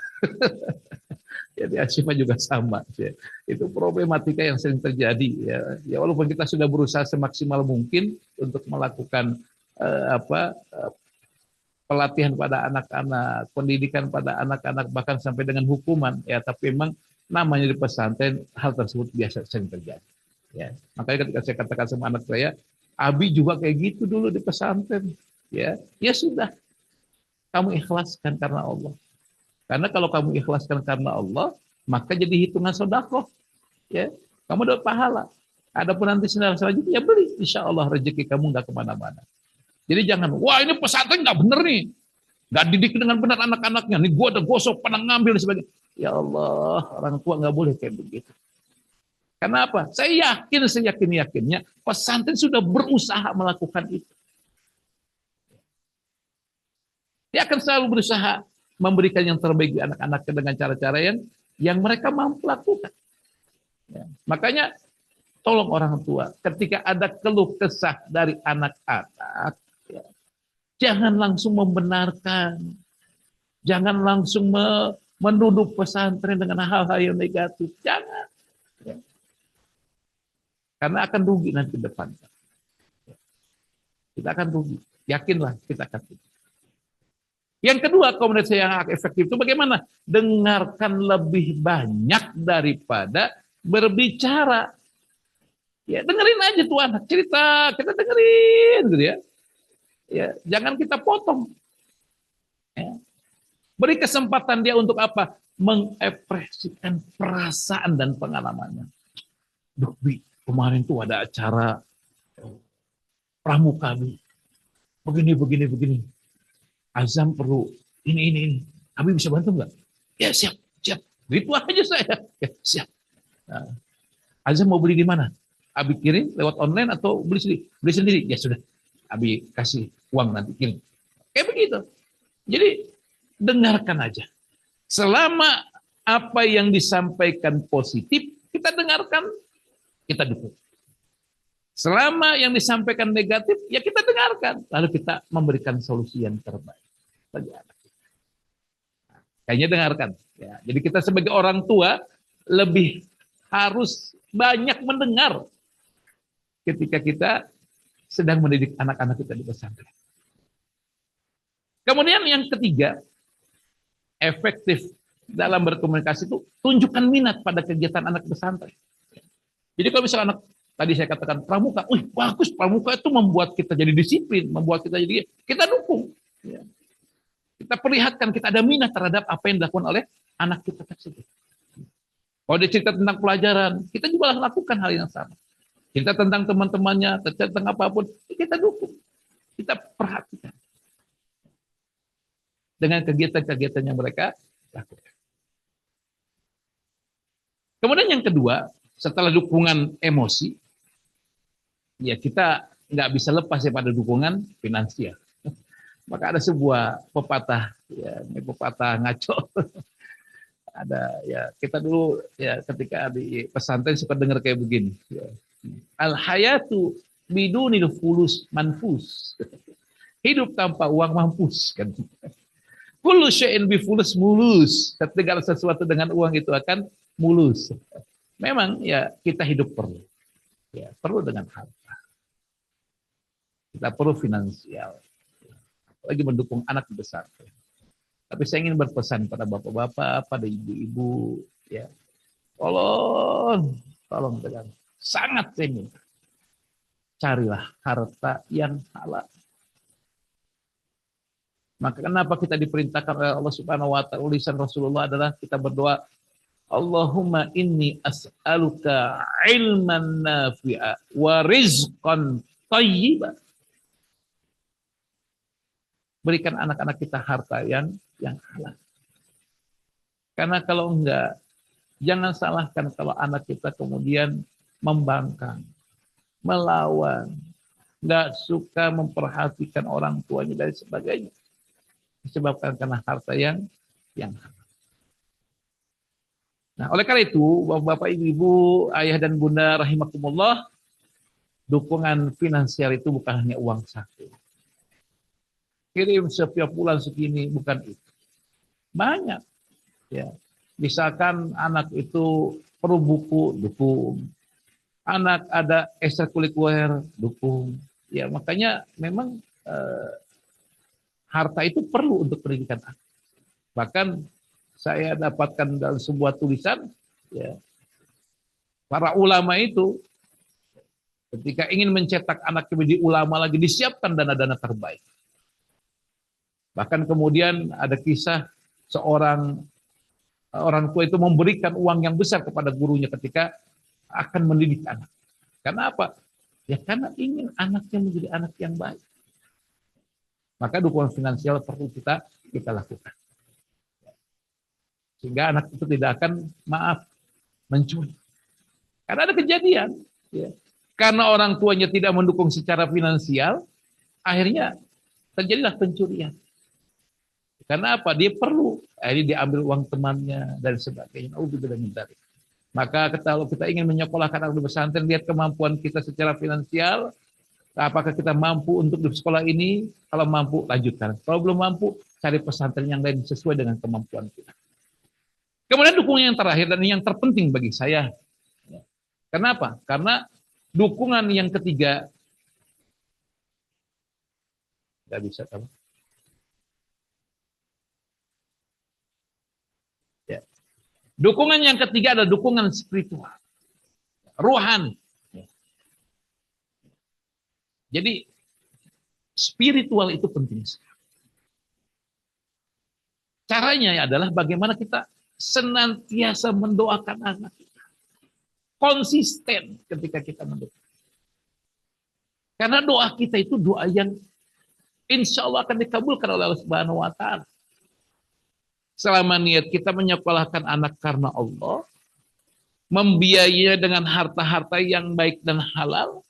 S5: Jadi Ashifa juga sama. Ya. Itu problematika yang sering terjadi. Ya, walaupun kita sudah berusaha semaksimal mungkin untuk melakukan pelatihan pada anak-anak, pendidikan pada anak-anak, bahkan sampai dengan hukuman, ya, tapi memang namanya di pesantren hal tersebut biasa sering terjadi. Ya, makanya ketika saya katakan sama anak saya, Abi juga kayak gitu dulu di pesantren. Ya sudah, kamu ikhlaskan karena Allah. Karena kalau kamu ikhlaskan karena Allah, maka jadi hitungan sedekah. Ya, kamu dapat pahala. Adapun nanti selanjutnya, ya beli, insya Allah rezeki kamu nggak kemana-mana. Jadi jangan, wah ini pesantren nggak bener nih, nggak didik dengan benar anak-anaknya. Nih gue udah gosok, pernah ngambil dan sebagainya. Ya Allah, orang tua nggak boleh kayak begitu. Kenapa? Saya yakinnya pesantren sudah berusaha melakukan itu. Dia akan selalu berusaha memberikan yang terbaik di anak-anaknya dengan cara-cara yang mereka mampu lakukan. Ya. Makanya tolong orang tua, ketika ada keluh kesah dari anak-anak, ya, jangan langsung membenarkan, jangan langsung menuduh pesantren dengan hal-hal yang negatif, jangan. Ya. Karena akan rugi nanti ke depan. Kita akan rugi, yakinlah kita akan rugi. Yang kedua, komunikasi yang efektif itu bagaimana? Dengarkan lebih banyak daripada berbicara. Ya, dengerin aja tuh anak cerita, kita dengerin gitu ya. Ya, jangan kita potong. Ya. Beri kesempatan dia untuk apa? Mengekspresikan perasaan dan pengalamannya. Duh, Bi, kemarin tuh ada acara pramuka, Bi. Begini. Azam perlu ini. Abi bisa bantu nggak? Ya, siap. Gitu aja saya. Ya, siap. Nah, Azam mau beli di mana? Abi kirim lewat online atau beli sendiri? Beli sendiri. Ya sudah. Abi kasih uang nanti kirim. Kayak begitu. Jadi dengarkan aja. Selama apa yang disampaikan positif, kita dengarkan, kita dukung. Selama yang disampaikan negatif, ya kita dengarkan. Lalu kita memberikan solusi yang terbaik bagi anak kita. Kayaknya dengarkan. Ya, jadi kita sebagai orang tua lebih harus banyak mendengar ketika kita sedang mendidik anak-anak kita di pesantren. Kemudian yang ketiga, efektif dalam berkomunikasi itu tunjukkan minat pada kegiatan anak pesantren. Jadi kalau misalnya anak tadi saya katakan pramuka, wih bagus, pramuka itu membuat kita jadi disiplin, membuat kita jadi, kita dukung. Ya. Kita perlihatkan kita ada minat terhadap apa yang dilakukan oleh anak kita tersebut. Kalau dia cerita tentang pelajaran, kita juga lakukan hal yang sama. Cerita tentang teman-temannya, cerita tentang apapun, kita dukung. Kita perhatikan. Dengan kegiatan-kegiatan yang mereka lakukan. Kemudian yang kedua, setelah dukungan emosi, ya kita nggak bisa lepas daripada dukungan finansial. Maka ada sebuah pepatah, ya ini pepatah ngaco. Ada ya kita dulu ya ketika di pesantren suka dengar kayak begini. Ya. Al hayatu bidunil fulus manfus. Hidup tanpa uang mampus kan. Kullu syai'in bi fulus mulus. Segala sesuatu dengan uang itu akan mulus. Memang ya kita hidup perlu. Ya, perlu dengan harta. Kita perlu finansial. Lagi mendukung anak besar. Tapi saya ingin berpesan pada bapak-bapak, pada ibu-ibu, ya, tolong dengan sangat saya minta, carilah harta yang halal. Maka kenapa kita diperintahkan oleh Allah Subhanahu Wa Taala, lisan Rasulullah adalah kita berdoa, Allahumma inni as'aluka ilman nafi'a wa rizqan thayyiban. Berikan anak-anak kita harta yang halal. Karena kalau enggak, jangan salahkan kalau anak kita kemudian membangkang, melawan, enggak suka memperhatikan orang tuanya dan sebagainya. Disebabkan karena harta yang halal. Nah, oleh karena itu, Bapak, Ibu, Ayah dan Bunda rahimakumullah, dukungan finansial itu bukan hanya uang saku. Kirim setiap bulan segini, bukan itu. Banyak. Ya. Misalkan anak itu perlu buku, dukung. Anak ada ekstrakurikuler, dukung. Ya, makanya memang harta itu perlu untuk pendidikan anak. Bahkan saya dapatkan dalam sebuah tulisan, ya, para ulama itu ketika ingin mencetak anak menjadi ulama lagi, disiapkan dana-dana terbaik. Bahkan kemudian ada kisah seorang orang tua itu memberikan uang yang besar kepada gurunya ketika akan mendidik anak. Karena apa? Ya karena ingin anaknya menjadi anak yang baik. Maka dukungan finansial perlu kita lakukan. Sehingga anak itu tidak akan mencuri. Karena ada kejadian. Ya. Karena orang tuanya tidak mendukung secara finansial, akhirnya terjadilah pencurian. Karena apa? Dia perlu. Ini diambil uang temannya dan sebagainya. Maka kalau kita ingin menyekolahkan anak di pesantren, lihat kemampuan kita secara finansial. Apakah kita mampu untuk di sekolah ini? Kalau mampu, lanjutkan. Kalau belum mampu, cari pesantren yang lain sesuai dengan kemampuan kita. Kemudian dukungan yang terakhir dan yang terpenting bagi saya. Kenapa? Karena dukungan yang ketiga. Nggak bisa kamu. Dukungan yang ketiga adalah dukungan spiritual, rohani. Jadi spiritual itu penting sekali. Caranya adalah bagaimana kita senantiasa mendoakan anak kita, konsisten ketika kita mendoakan. Karena doa kita itu doa yang insya Allah akan dikabulkan oleh Allah Subhanahu Wa Taala. Selama niat kita menyekolahkan anak karena Allah, membiayainya dengan harta-harta yang baik dan halal,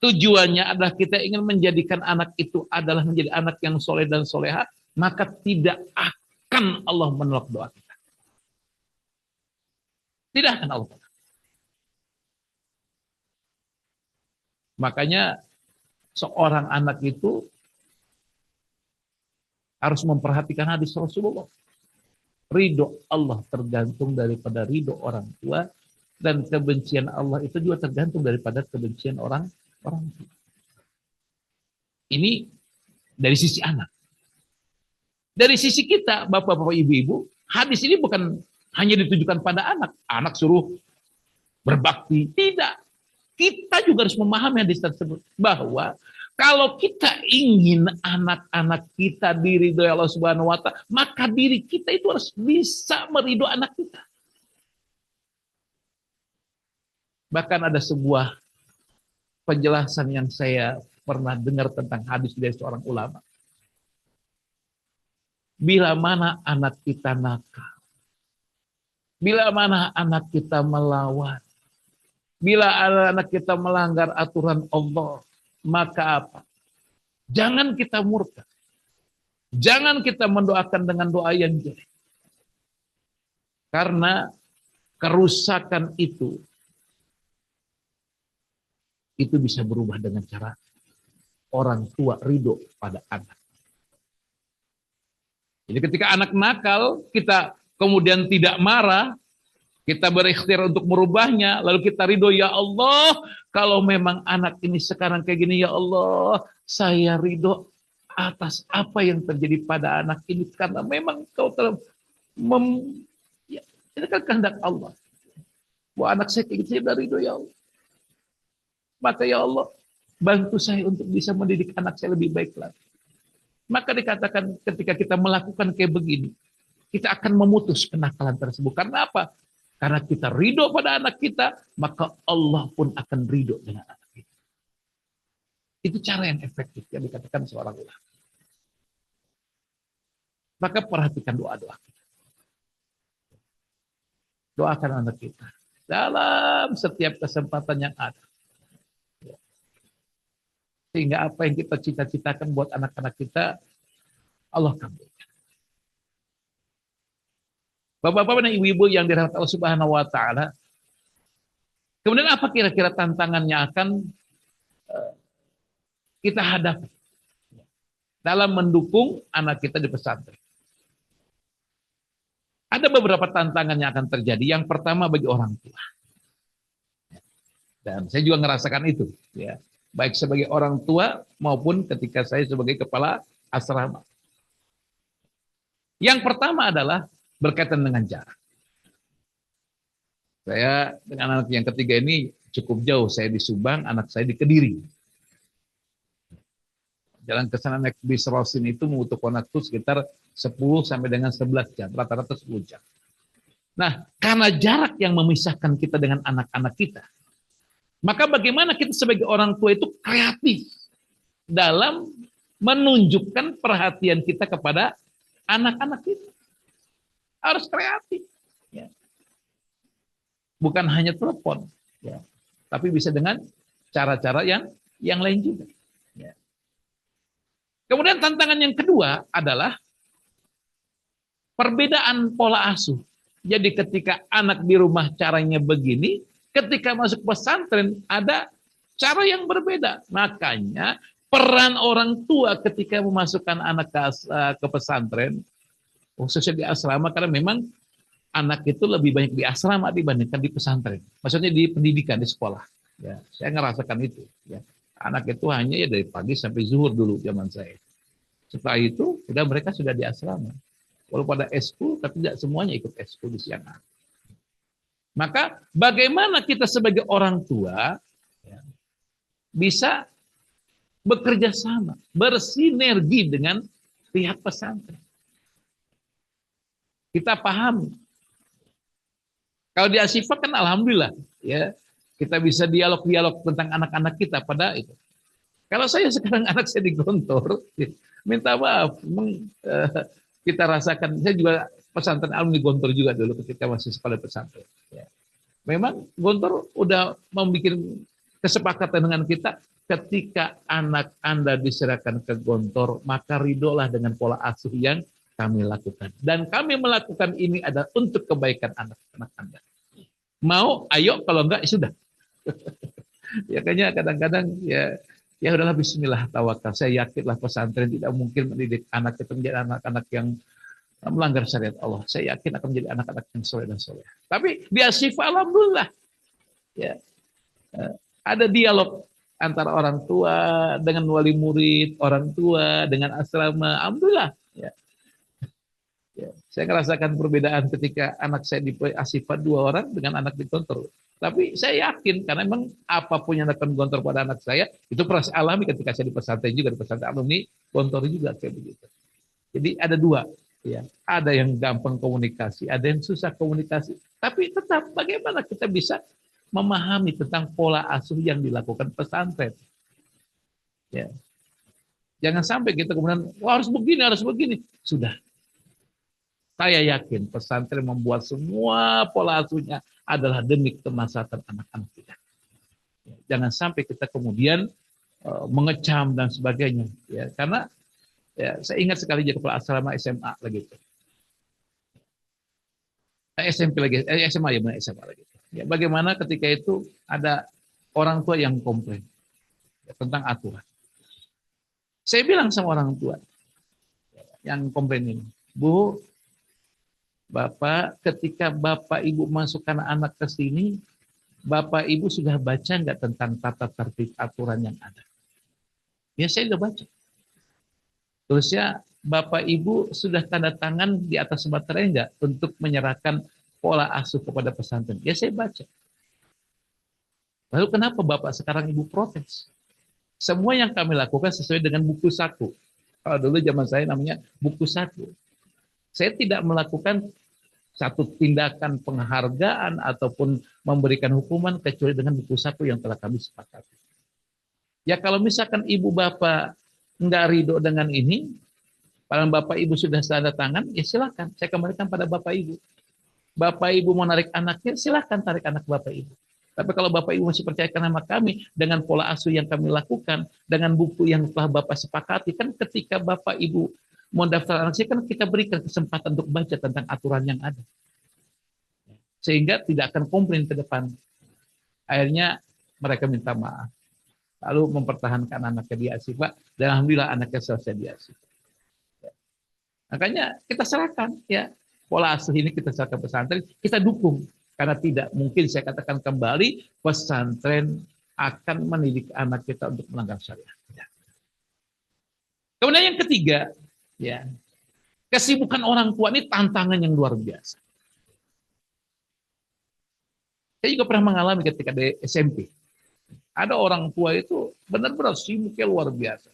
S5: tujuannya adalah kita ingin menjadikan anak itu adalah menjadi anak yang soleh dan soleha, maka tidak akan Allah menolak doa kita. Tidak akan Allah. Makanya seorang anak itu harus memperhatikan hadis Rasulullah. Ridho Allah tergantung daripada ridho orang tua, dan kebencian Allah itu juga tergantung daripada kebencian orang tua. Ini dari sisi anak. Dari sisi kita, bapak-bapak, ibu-ibu, hadis ini bukan hanya ditujukan pada anak. Anak suruh berbakti. Tidak. Kita juga harus memahami hadis tersebut. Bahwa kalau kita ingin anak-anak kita diridhoi Allah Subhanahu wa Ta'ala, maka diri kita itu harus bisa meridhoi anak kita. Bahkan ada sebuah penjelasan yang saya pernah dengar tentang hadis dari seorang ulama. Bila mana anak kita nakal, bila mana anak kita melawan, bila anak kita melanggar aturan Allah, maka apa? Jangan kita murka. Jangan kita mendoakan dengan doa yang jelek. Karena kerusakan itu bisa berubah dengan cara orang tua ridho pada anak. Jadi ketika anak nakal, kita kemudian tidak marah, kita berikhtiar untuk merubahnya, lalu kita ridho, ya Allah, kalau memang anak ini sekarang kayak gini, ya Allah, saya ridho atas apa yang terjadi pada anak ini, karena memang kau telah ya, ini kan kehendak Allah. Bahwa anak saya kayak gitu, saya ridho, ya Allah. Maka ya Allah, bantu saya untuk bisa mendidik anak saya lebih baik lagi. Maka dikatakan ketika kita melakukan kayak begini, kita akan memutus kenakalan tersebut. Karena apa? Karena kita ridho pada anak kita, maka Allah pun akan ridho dengan anak kita. Itu cara yang efektif yang dikatakan seorang ulama. Maka perhatikan doa-doa kita. Doakan anak kita dalam setiap kesempatan yang ada. Sehingga apa yang kita cita-citakan buat anak-anak kita, Allah kabulkan. Bapak-bapak dan ibu-ibu yang dirahmati Allah Subhanahu wa Ta'ala, kemudian apa kira-kira tantangannya akan kita hadapi dalam mendukung anak kita di pesantren? Ada beberapa tantangan yang akan terjadi. Yang pertama bagi orang tua. Dan saya juga ngerasakan itu, ya. Baik sebagai orang tua maupun ketika saya sebagai kepala asrama. Yang pertama adalah berkaitan dengan jarak. Saya dengan anak yang ketiga ini cukup jauh. Saya di Subang, anak saya di Kediri. Jalan ke sana naik bis Rosin itu membutuhkan waktu sekitar 10 sampai dengan 11 jam, rata-rata 10 jam. Nah, karena jarak yang memisahkan kita dengan anak-anak kita, maka bagaimana kita sebagai orang tua itu kreatif dalam menunjukkan perhatian kita kepada anak-anak kita. Harus kreatif. Ya. Bukan hanya telepon, ya. Tapi bisa dengan cara-cara yang lain juga. Ya. Kemudian tantangan yang kedua adalah perbedaan pola asuh. Jadi ketika anak di rumah caranya begini, ketika masuk pesantren ada cara yang berbeda. Makanya peran orang tua ketika memasukkan anak ke pesantren, khususnya di asrama, karena memang anak itu lebih banyak di asrama dibandingkan di pesantren. Maksudnya di pendidikan, di sekolah. Ya, saya ngerasakan itu. Ya. Anak itu hanya ya dari pagi sampai zuhur dulu zaman saya. Setelah itu, mereka sudah di asrama. Walaupun pada eskul, tapi tidak semuanya ikut eskul di siang hari. Maka bagaimana kita sebagai orang tua ya, bisa bekerja sama, bersinergi dengan pihak pesantren. Kita paham. Kalau di Asyifa kan alhamdulillah ya, kita bisa dialog-dialog tentang anak-anak kita pada itu. Kalau saya sekarang anak saya di Gontor, minta maaf, kita rasakan, saya juga pesantren alumni Gontor juga dulu ketika masih sekolah pesantren. Ya. Memang Gontor udah membuat kesepakatan dengan kita, ketika anak Anda diserahkan ke Gontor, maka ridolah dengan pola asuh yang kami lakukan. Dan kami melakukan ini adalah untuk kebaikan anak-anak Anda. Mau, ayo, kalau enggak, ya sudah. Ya kayaknya kadang-kadang ya udahlah bismillah tawakal. Saya yakinlah pesantren tidak mungkin mendidik anak itu menjadi anak-anak yang melanggar syariat Allah. Saya yakin akan menjadi anak-anak yang soleh dan soleh. Tapi di Asyifa alhamdulillah ya ada dialog antara orang tua dengan wali murid, orang tua dengan asrama. Alhamdulillah ya. Saya merasakan perbedaan ketika anak saya di Asyifa 2 orang dengan anak di Gontor. Tapi saya yakin karena memang apapun yang akan Gontor pada anak saya itu proses alami ketika saya di pesantren juga, di pesantren alumni Gontor juga kayak begitu. Jadi ada 2 ya, ada yang gampang komunikasi, ada yang susah komunikasi. Tapi tetap bagaimana kita bisa memahami tentang pola asuh yang dilakukan pesantren. Ya. Jangan sampai kita kemudian harus begini. Sudah. Saya yakin pesantren membuat semua pola asuhnya adalah demi kemaslahatan anak-anak kita. Jangan sampai kita kemudian mengecam dan sebagainya. Ya, karena ya, saya ingat sekali jadi kepala asrama SMA lagi itu. SMP lagi, SMA ya benar SMA lagi. Ya, bagaimana ketika itu ada orang tua yang komplain ya, tentang aturan. Saya bilang sama orang tua yang komplain ini, Bu, Bapak, ketika Bapak Ibu masukkan anak ke sini, Bapak Ibu sudah baca nggak tentang tata tertib aturan yang ada? Ya saya sudah baca. Terus ya Bapak Ibu sudah tanda tangan di atas materai enggak untuk menyerahkan pola asuh kepada pesantren? Ya saya baca. Lalu kenapa Bapak sekarang Ibu protes? Semua yang kami lakukan sesuai dengan buku saku. Kalau dulu zaman saya namanya buku saku. Saya tidak melakukan satu tindakan penghargaan ataupun memberikan hukuman kecuali dengan buku saku yang telah kami sepakati. Ya kalau misalkan Ibu Bapak enggak ridho dengan ini, padahal Bapak Ibu sudah tanda tangan, ya silakan. Saya kembalikan pada Bapak Ibu. Bapak Ibu mau narik anaknya, silakan tarik anak Bapak Ibu. Tapi kalau Bapak Ibu masih percayakan sama kami dengan pola asuh yang kami lakukan, dengan buku yang telah Bapak sepakati, kan ketika Bapak Ibu mau daftar anak saya, kan kita berikan kesempatan untuk baca tentang aturan yang ada. Sehingga tidak akan komplain ke depan. Akhirnya mereka minta maaf. Lalu mempertahankan anaknya di Asyifa, dan alhamdulillah anaknya selesai di Asyifa. Makanya kita serahkan ya pola asuh ini, kita serahkan pesantren, kita dukung. Karena tidak mungkin, saya katakan kembali, pesantren akan mendidik anak kita untuk melanggar syariat. Kemudian yang ketiga, ya, kesibukan orang tua ini tantangan yang luar biasa. Saya juga pernah mengalami ketika di SMP. Ada orang tua itu benar-benar sibuknya luar biasa.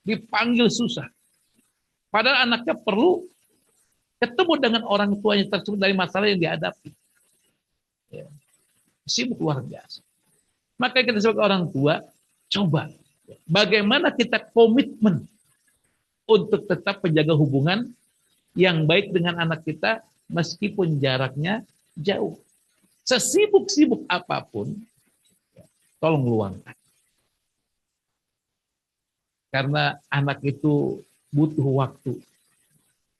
S5: Dipanggil susah. Padahal anaknya perlu ketemu dengan orang tuanya tersebut dari masalah yang dihadapi. Ya. Sibuk luar biasa. Maka kita sebagai orang tua, coba bagaimana kita komitmen untuk tetap menjaga hubungan yang baik dengan anak kita meskipun jaraknya jauh. Sesibuk-sibuk apapun, tolong luangkan. Karena anak itu butuh waktu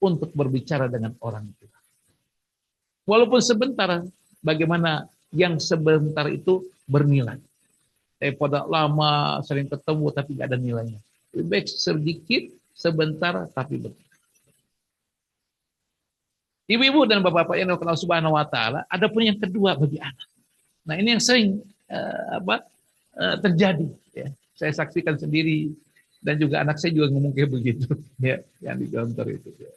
S5: untuk berbicara dengan orang tua. Walaupun sebentar, bagaimana yang sebentar itu bernilai. Pada lama sering ketemu tapi tidak ada nilainya. Lebih baik sedikit, sebentar tapi bernilai. Ibu-ibu dan bapak-bapak yang Allah Subhanahu wa taala, ada pun yang kedua bagi anak. Nah, ini yang sering terjadi ya. Saya saksikan sendiri dan juga anak saya juga ngomong kayak begitu ya, yang di kantor itu ya.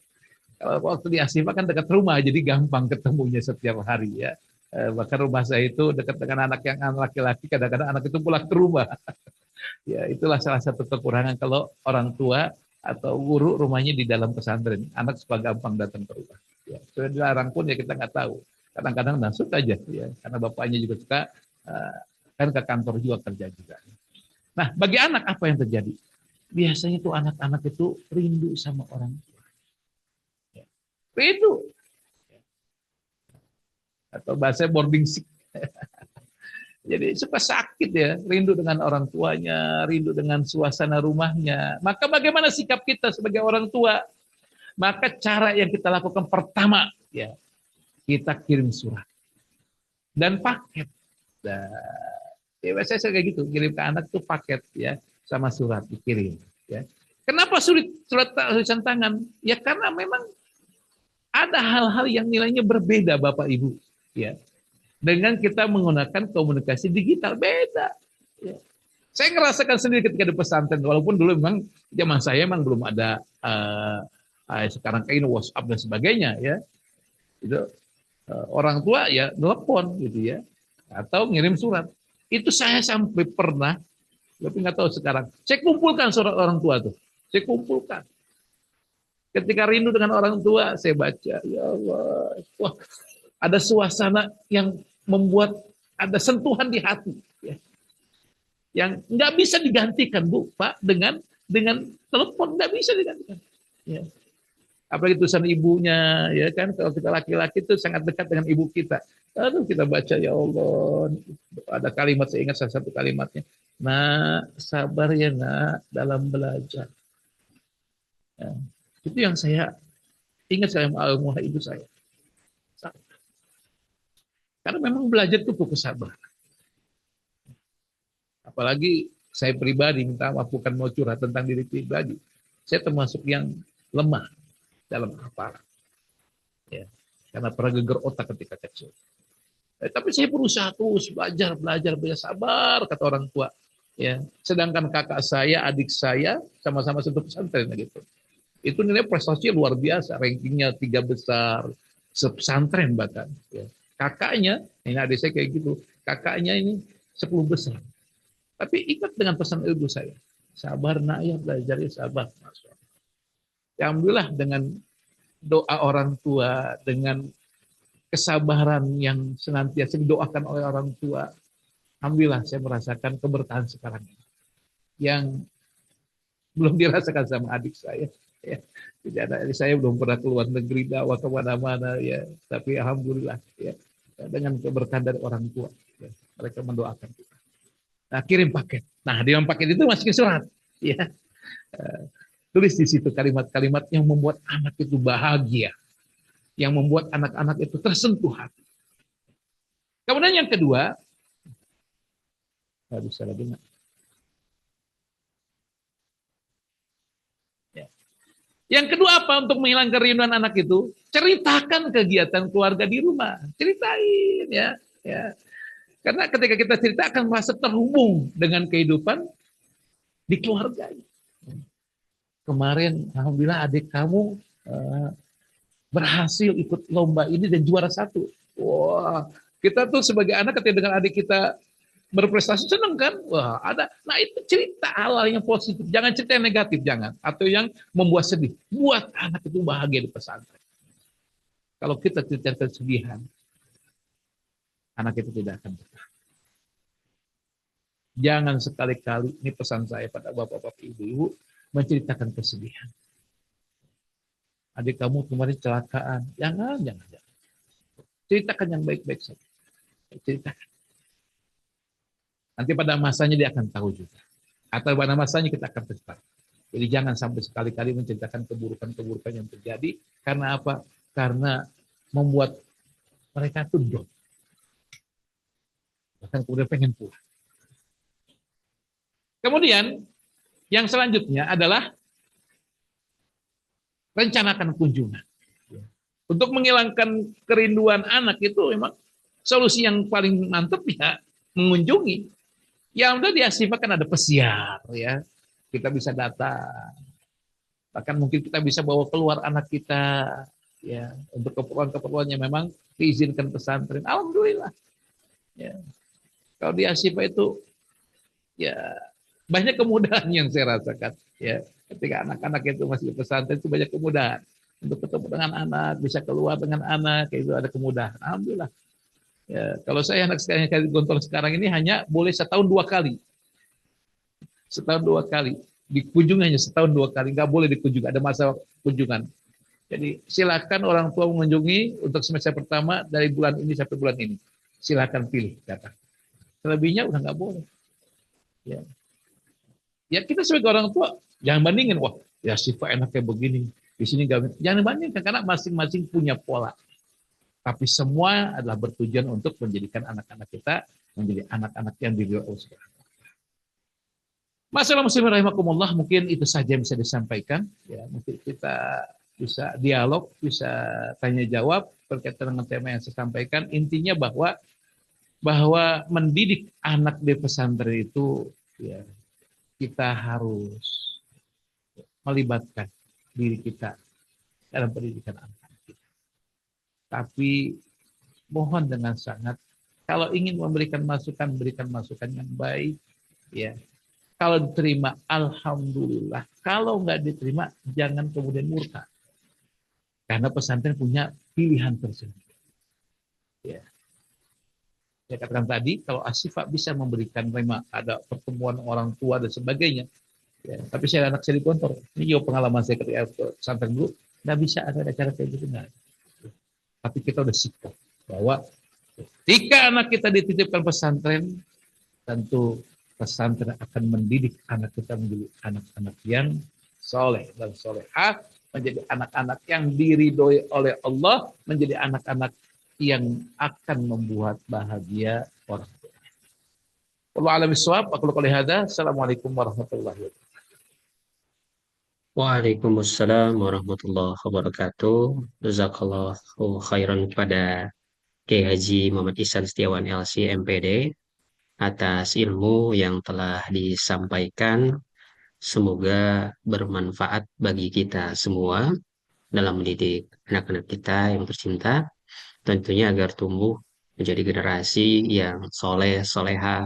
S5: Kalau waktu di Asyifa kan dekat rumah jadi gampang ketemunya setiap hari ya. Bahkan rumah saya itu dekat dengan anak laki-laki, kadang-kadang anak itu pulang ke rumah. Ya, itulah salah satu kekurangan kalau orang tua atau guru rumahnya di dalam pesantren, anak suka gampang datang ke rumah. Ya, sudah dilarang pun ya kita nggak tahu. Kadang-kadang masuk aja ya, karena bapaknya juga suka kan ke kantor juga kerja juga. Nah, bagi anak apa yang terjadi? Biasanya tuh anak-anak itu rindu sama orang tua. Ya, rindu. Atau bahasa boarding sick. Jadi suka sakit ya, rindu dengan orang tuanya, rindu dengan suasana rumahnya. Maka bagaimana sikap kita sebagai orang tua? Maka cara yang kita lakukan pertama, ya, kita kirim surat dan paket. Nah, ya, saya kayak gitu, kirim ke anak tuh paket ya, sama surat dikirim. Ya. Kenapa surat tulisan tangan? Ya karena memang ada hal-hal yang nilainya berbeda, Bapak Ibu. Ya. Dengan kita menggunakan komunikasi digital, beda. Ya. Saya ngerasakan sendiri ketika di pesantren, walaupun dulu memang zaman saya memang belum ada sekarang kayak WhatsApp dan sebagainya, ya. Itu orang tua ya telepon gitu ya, atau ngirim surat. Itu saya sampai pernah, tapi nggak tahu sekarang. Saya kumpulkan surat orang tua tuh, saya kumpulkan. Ketika rindu dengan orang tua, saya baca, ya Allah, wah, ada suasana yang membuat ada sentuhan di hati, ya. Yang nggak bisa digantikan, Bu, Pak, dengan telepon nggak bisa digantikan. Ya. Apalagi tulisan ibunya, ya kan? Kalau kita laki-laki itu sangat dekat dengan ibu kita. Lalu kita baca, ya Allah, ada kalimat, saya ingat salah satu kalimatnya. Nak, sabar ya nak dalam belajar. Ya. Itu yang saya ingat saya almarhumah ibu saya. Karena memang belajar itu butuh kesabaran. Apalagi saya pribadi, minta maaf bukan mau curhat tentang diri pribadi. Saya termasuk yang lemah dalam hafalan. Ya, karena pernah geger otak ketika kecil. Tapi saya berusaha terus belajar, sabar kata orang tua. Ya, sedangkan kakak saya, adik saya sama-sama satu pesantren gitu. Itu nilai prestasinya luar biasa, rankingnya 3 besar, sepesantren bahkan. Ya. Kakaknya, ini adik saya kayak gitu, kakaknya ini 10 besar. Tapi ingat dengan pesan ibu saya, sabar nak ya, belajarnya sabar. Ya, alhamdulillah dengan doa orang tua, dengan kesabaran yang senantiasa didoakan oleh orang tua, alhamdulillah saya merasakan keberkahan sekarang ini. Yang belum dirasakan sama adik saya. Ya. Jadi adik saya belum pernah keluar negeri dakwah kemana-mana ya, tapi alhamdulillah ya. Dengan keberkahan dari orang tua, ya, mereka mendoakan kita. Nah, kirim paket. Nah, di dalam paket itu masukin surat, ya. Tulis di situ kalimat-kalimat yang membuat anak itu bahagia, yang membuat anak-anak itu tersentuh hati. Kemudian yang kedua, nggak bisa lagi. Ya. Yang kedua apa untuk menghilangkan kerinduan anak itu? Ceritakan kegiatan keluarga di rumah, ceritain ya. Karena ketika kita cerita akan merasa terhubung dengan kehidupan di keluarga. Kemarin, alhamdulillah adik kamu berhasil ikut lomba ini dan juara 1. Wah, kita tuh sebagai anak ketika dengan adik kita berprestasi senang kan? Wah, ada. Nah itu cerita hal yang positif, jangan cerita yang negatif, jangan. Atau yang membuat sedih. Buat anak itu bahagia di pesantren. Kalau kita cerita kesedihan, anak itu tidak akan betah. Jangan sekali-kali, ini pesan saya pada bapak-bapak, ibu-ibu, menceritakan kesedihan. Adik kamu kemarin kecelakaan, jangan. Ceritakan yang baik-baik saja. Ceritakan. Nanti pada masanya dia akan tahu juga. Atau pada masanya kita akan ceritakan. Jadi jangan sampai sekali-kali menceritakan keburukan-keburukan yang terjadi. Karena apa? Karena membuat mereka tuh down. Bahkan kemudian pengen pulang. Kemudian yang selanjutnya adalah rencanakan kunjungan. Untuk menghilangkan kerinduan anak itu memang solusi yang paling mantap ya mengunjungi. Ya udah di Asifa kan ada pesiar ya. Kita bisa datang. Bahkan mungkin kita bisa bawa keluar anak kita ya untuk keperluan-keperluannya memang diizinkan pesantren. Alhamdulillah. Ya. Kalau di Asifa itu ya banyak kemudahan yang saya rasakan ya. Ketika anak-anak itu masih di pesantren itu banyak kemudahan. Untuk ketemu dengan anak, bisa keluar dengan anak, itu ada kemudahan. Alhamdulillah. Ya, kalau saya anak sekarang yang Gontor sekarang ini hanya boleh setahun 2 kali. Setahun 2 kali. Dikunjungi hanya setahun 2 kali. Nggak boleh dikunjungi. Ada masa kunjungan. Jadi silakan orang tua mengunjungi untuk semester pertama dari bulan ini sampai bulan ini. Silakan pilih datang. Selebihnya udah nggak boleh. Ya. Ya kita sebagai orang tua jangan bandingin, wah ya sifat enaknya begini, di sini nggak, jangan bandingkan karena masing-masing punya pola. Tapi semua adalah bertujuan untuk menjadikan anak-anak kita menjadi anak-anak yang diridhoi Allah Subhanahu. Masalah muslim rahimakumullah, mungkin itu saja yang bisa disampaikan. Ya, mungkin kita bisa dialog, bisa tanya jawab berkaitan dengan tema yang saya sampaikan. Intinya bahwa mendidik anak di pesantren itu, ya, kita harus melibatkan diri kita dalam pendidikan anak kita. Tapi mohon dengan sangat, kalau ingin memberikan masukan, berikan masukan yang baik, ya. Kalau diterima, alhamdulillah. Kalau nggak diterima, jangan kemudian murka. Karena pesantren punya pilihan tersendiri. Ya. Saya katakan tadi, kalau Asyifa bisa memberikan tema, ada pertemuan orang tua dan sebagainya. Ya. Tapi saya anak saya di kantor. Ini juga pengalaman saya ketika pesantren dulu. Nggak bisa ada acara kayak gitu. Nggak. Tapi kita udah sikap bahwa ketika anak kita dititipkan pesantren, tentu pesantren akan mendidik anak kita menjadi anak-anak yang soleh dan solehah, menjadi anak-anak yang diridhoi oleh Allah, menjadi anak-anak yang akan membuat bahagia orang tua. Wallahu a'lam bishawab. Aku qouli hadza. Assalamualaikum warahmatullahi wabarakatuh.
S1: Waalaikumsalam warahmatullahi wabarakatuh. Jazakallahu khairan kepada Kiai Haji Muhammad Ihsan Setiawan LC MPD atas ilmu yang telah disampaikan. Semoga bermanfaat bagi kita semua dalam mendidik anak-anak kita yang tercinta, tentunya agar tumbuh menjadi generasi yang soleh, soleha,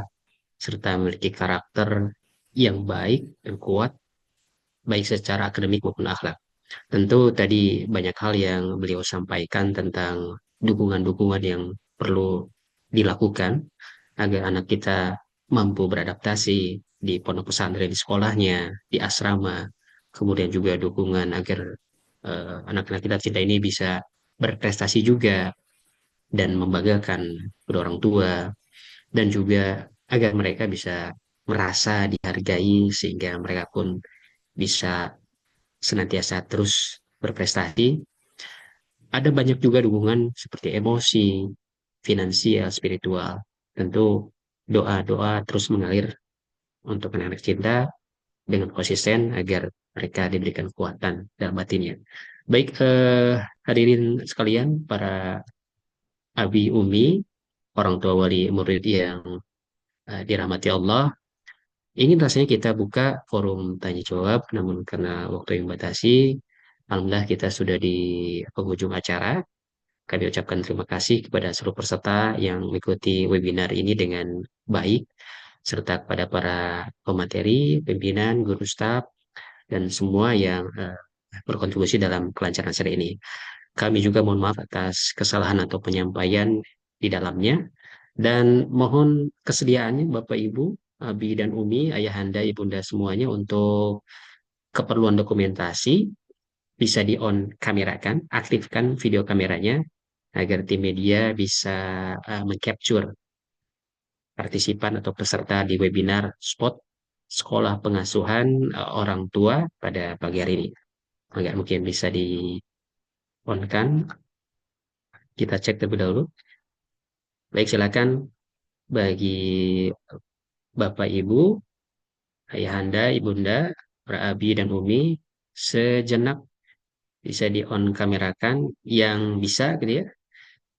S1: serta memiliki karakter yang baik dan kuat, baik secara akademik maupun akhlak. Tentu tadi banyak hal yang beliau sampaikan tentang dukungan-dukungan yang perlu dilakukan agar anak kita mampu beradaptasi di pondok pesantren, di sekolahnya, di asrama, kemudian juga dukungan agar anak-anak kita cinta ini bisa berprestasi juga dan membanggakan kedua orang tua, dan juga agar mereka bisa merasa dihargai sehingga mereka pun bisa senantiasa terus berprestasi. Ada banyak juga dukungan seperti emosi, finansial, spiritual. Tentu doa-doa terus mengalir untuk anak-anak cinta dengan konsisten agar mereka diberikan kekuatan dalam batinnya. Baik, hadirin sekalian, para abi umi, orang tua wali murid yang dirahmati Allah, ingin rasanya kita buka forum tanya jawab, namun karena waktu yang batasi, alhamdulillah kita sudah di penghujung acara. Kami ucapkan terima kasih kepada seluruh peserta yang mengikuti webinar ini dengan baik, serta kepada para pemateri, pimpinan, guru staf, dan semua yang berkontribusi dalam kelancaran acara ini. Kami juga mohon maaf atas kesalahan atau penyampaian di dalamnya, dan mohon kesediaannya Bapak Ibu, Abi dan Umi, Ayahanda, Ibunda semuanya untuk keperluan dokumentasi bisa di-on kamerakan, aktifkan video kameranya agar tim media bisa mengcapture partisipan atau peserta di webinar spot sekolah pengasuhan orang tua pada pagi hari ini. Agar mungkin bisa di-on-kan. Kita cek terlebih dahulu. Baik, silakan bagi Bapak Ibu, Ayahanda, Ibunda, para Abi dan Umi, sejenak bisa di-on kamerakan yang bisa gitu ya.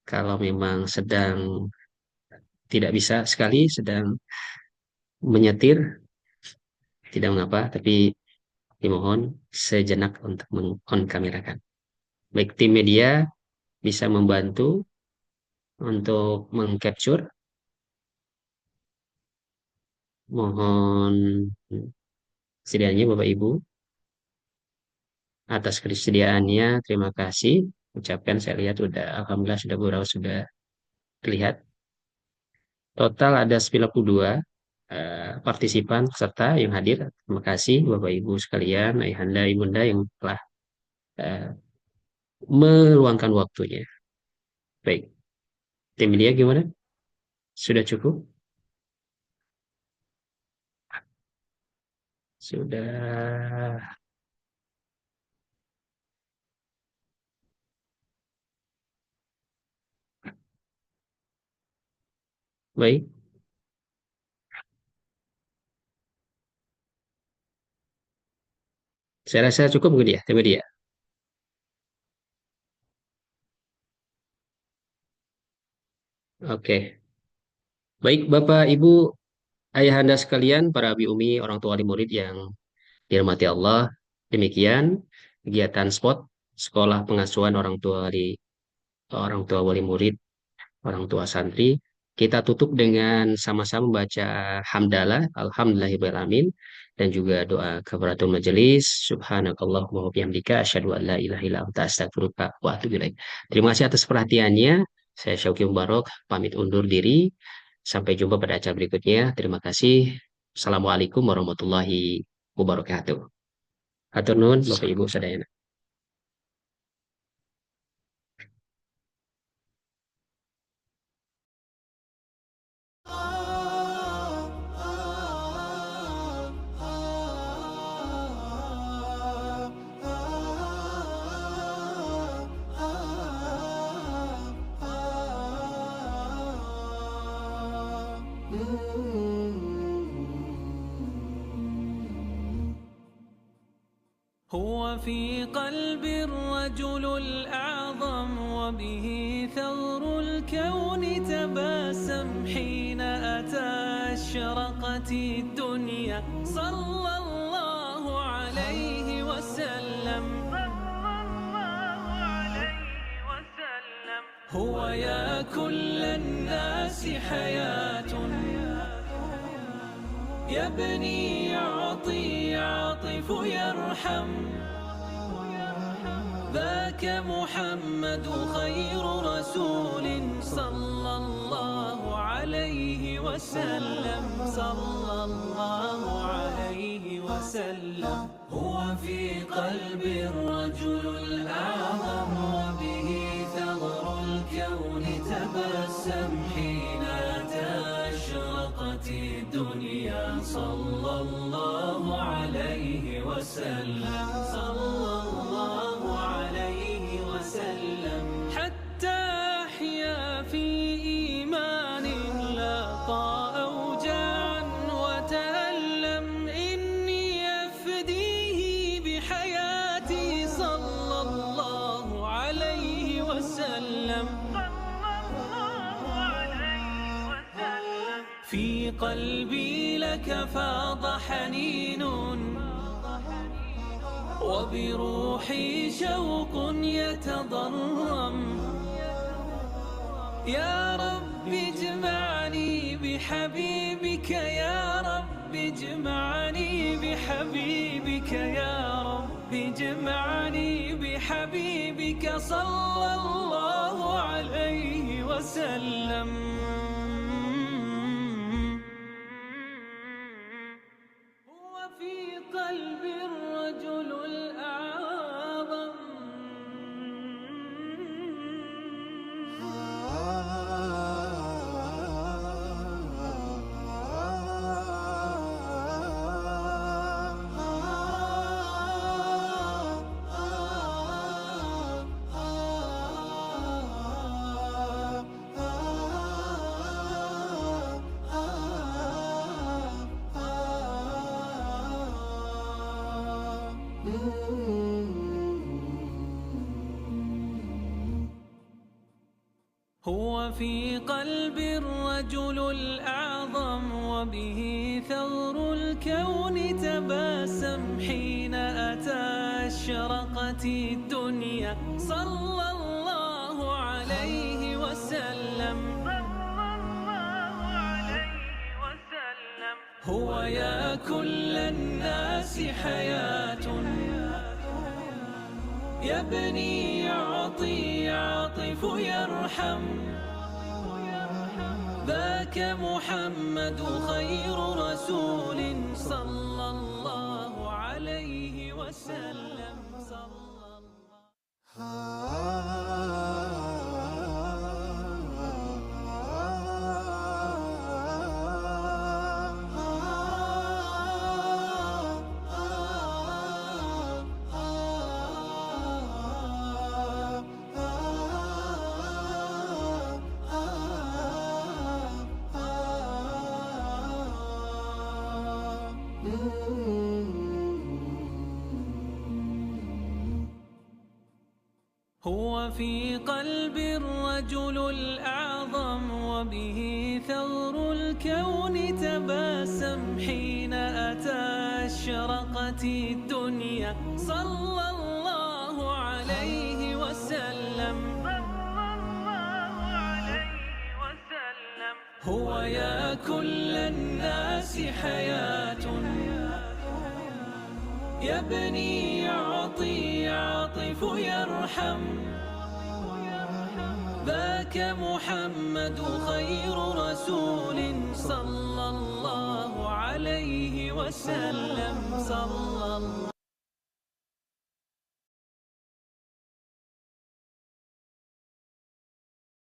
S1: Kalau memang sedang tidak bisa sekali, sedang menyetir, tidak mengapa, tapi dimohon sejenak untuk meng-on kamerakan. Baik, tim media bisa membantu untuk mengcapture. Mohon sedianya Bapak Ibu. Atas kesediaannya, terima kasih. Ucapkan, saya lihat sudah, alhamdulillah sudah beberapa sudah terlihat. Total ada 92 partisipan peserta yang hadir. Terima kasih Bapak Ibu sekalian, Ayahanda, Ibunda yang telah eh, meluangkan waktunya. Baik, tim media gimana? Sudah cukup? Sudah. Baik. Saya rasa cukup mungkin ya, tema dia. Oke. Baik, Bapak, Ibu, Ayahanda sekalian, para abi umi, orang tua wali murid yang dirahmati Allah. Demikian kegiatan SPOT, Sekolah Pengasuhan Orang Tua Wali Murid, Orang Tua Santri. Kita tutup dengan sama-sama membaca hamdalah, alhamdulillahirobbilalamin, dan juga doa kafaratul majelis. Subhanakallahumma wa bihamdika asyhadu an la ilaha illa anta astaghfiruka wa atubu ilaik. Terima kasih atas perhatiannya. Saya Syauki Mubarok, pamit undur diri. Sampai jumpa pada acara berikutnya. Terima kasih. Assalamualaikum warahmatullahi wabarakatuh. Hatur nuhun, Bapak Ibu sadayana.
S6: هو في قلبي الرجل الأعظم وبه ثغر الكون تباسم حين أتى أشرقت الدنيا صلى الله عليه وسلم هو يا كل الناس حياة يبني يعطي يعطف يرحم ذاك محمد خير رسول صلى الله عليه وسلم صلى الله عليه وسلم هو في قلب الرجل الأعظم وبه ثغر الكون تبسم حين أتى أشرقت الدنيا صلى الله عليه وسلم صلى الله عليه وسلم حتى أحيا في إيمان لاقى أوجاعا وتألم إني أفديه بحياتي صلى الله عليه وسلم في قلبي لك فاض حنين وبروحي شوق يتضرم يا رب اجمعني بحبيبك يا رب اجمعني بحبيبك يا رب اجمعني بحبيبك صلى الله عليه وسلم في قلب الرجل الأعظم هو في قلب الرجل الأعظم وبه ثغر الكون تباسم حين أتى أشرقت الدنيا صلى الله عليه وسلم هو يا كل الناس حياة يبني يعطي يعطف يرحم ذاك محمد خير رسول صلى الله عليه وسلم صلى الله وفي قلبي الرجل الأعظم وبه ثغر الكون تباسم حين أتى أشرقت الدنيا صلى الله عليه وسلم هو يا كل الناس حياة يبني يعطي يعطف يرحم ذاك محمد خير رسول صلى الله عليه وسلم صلى الله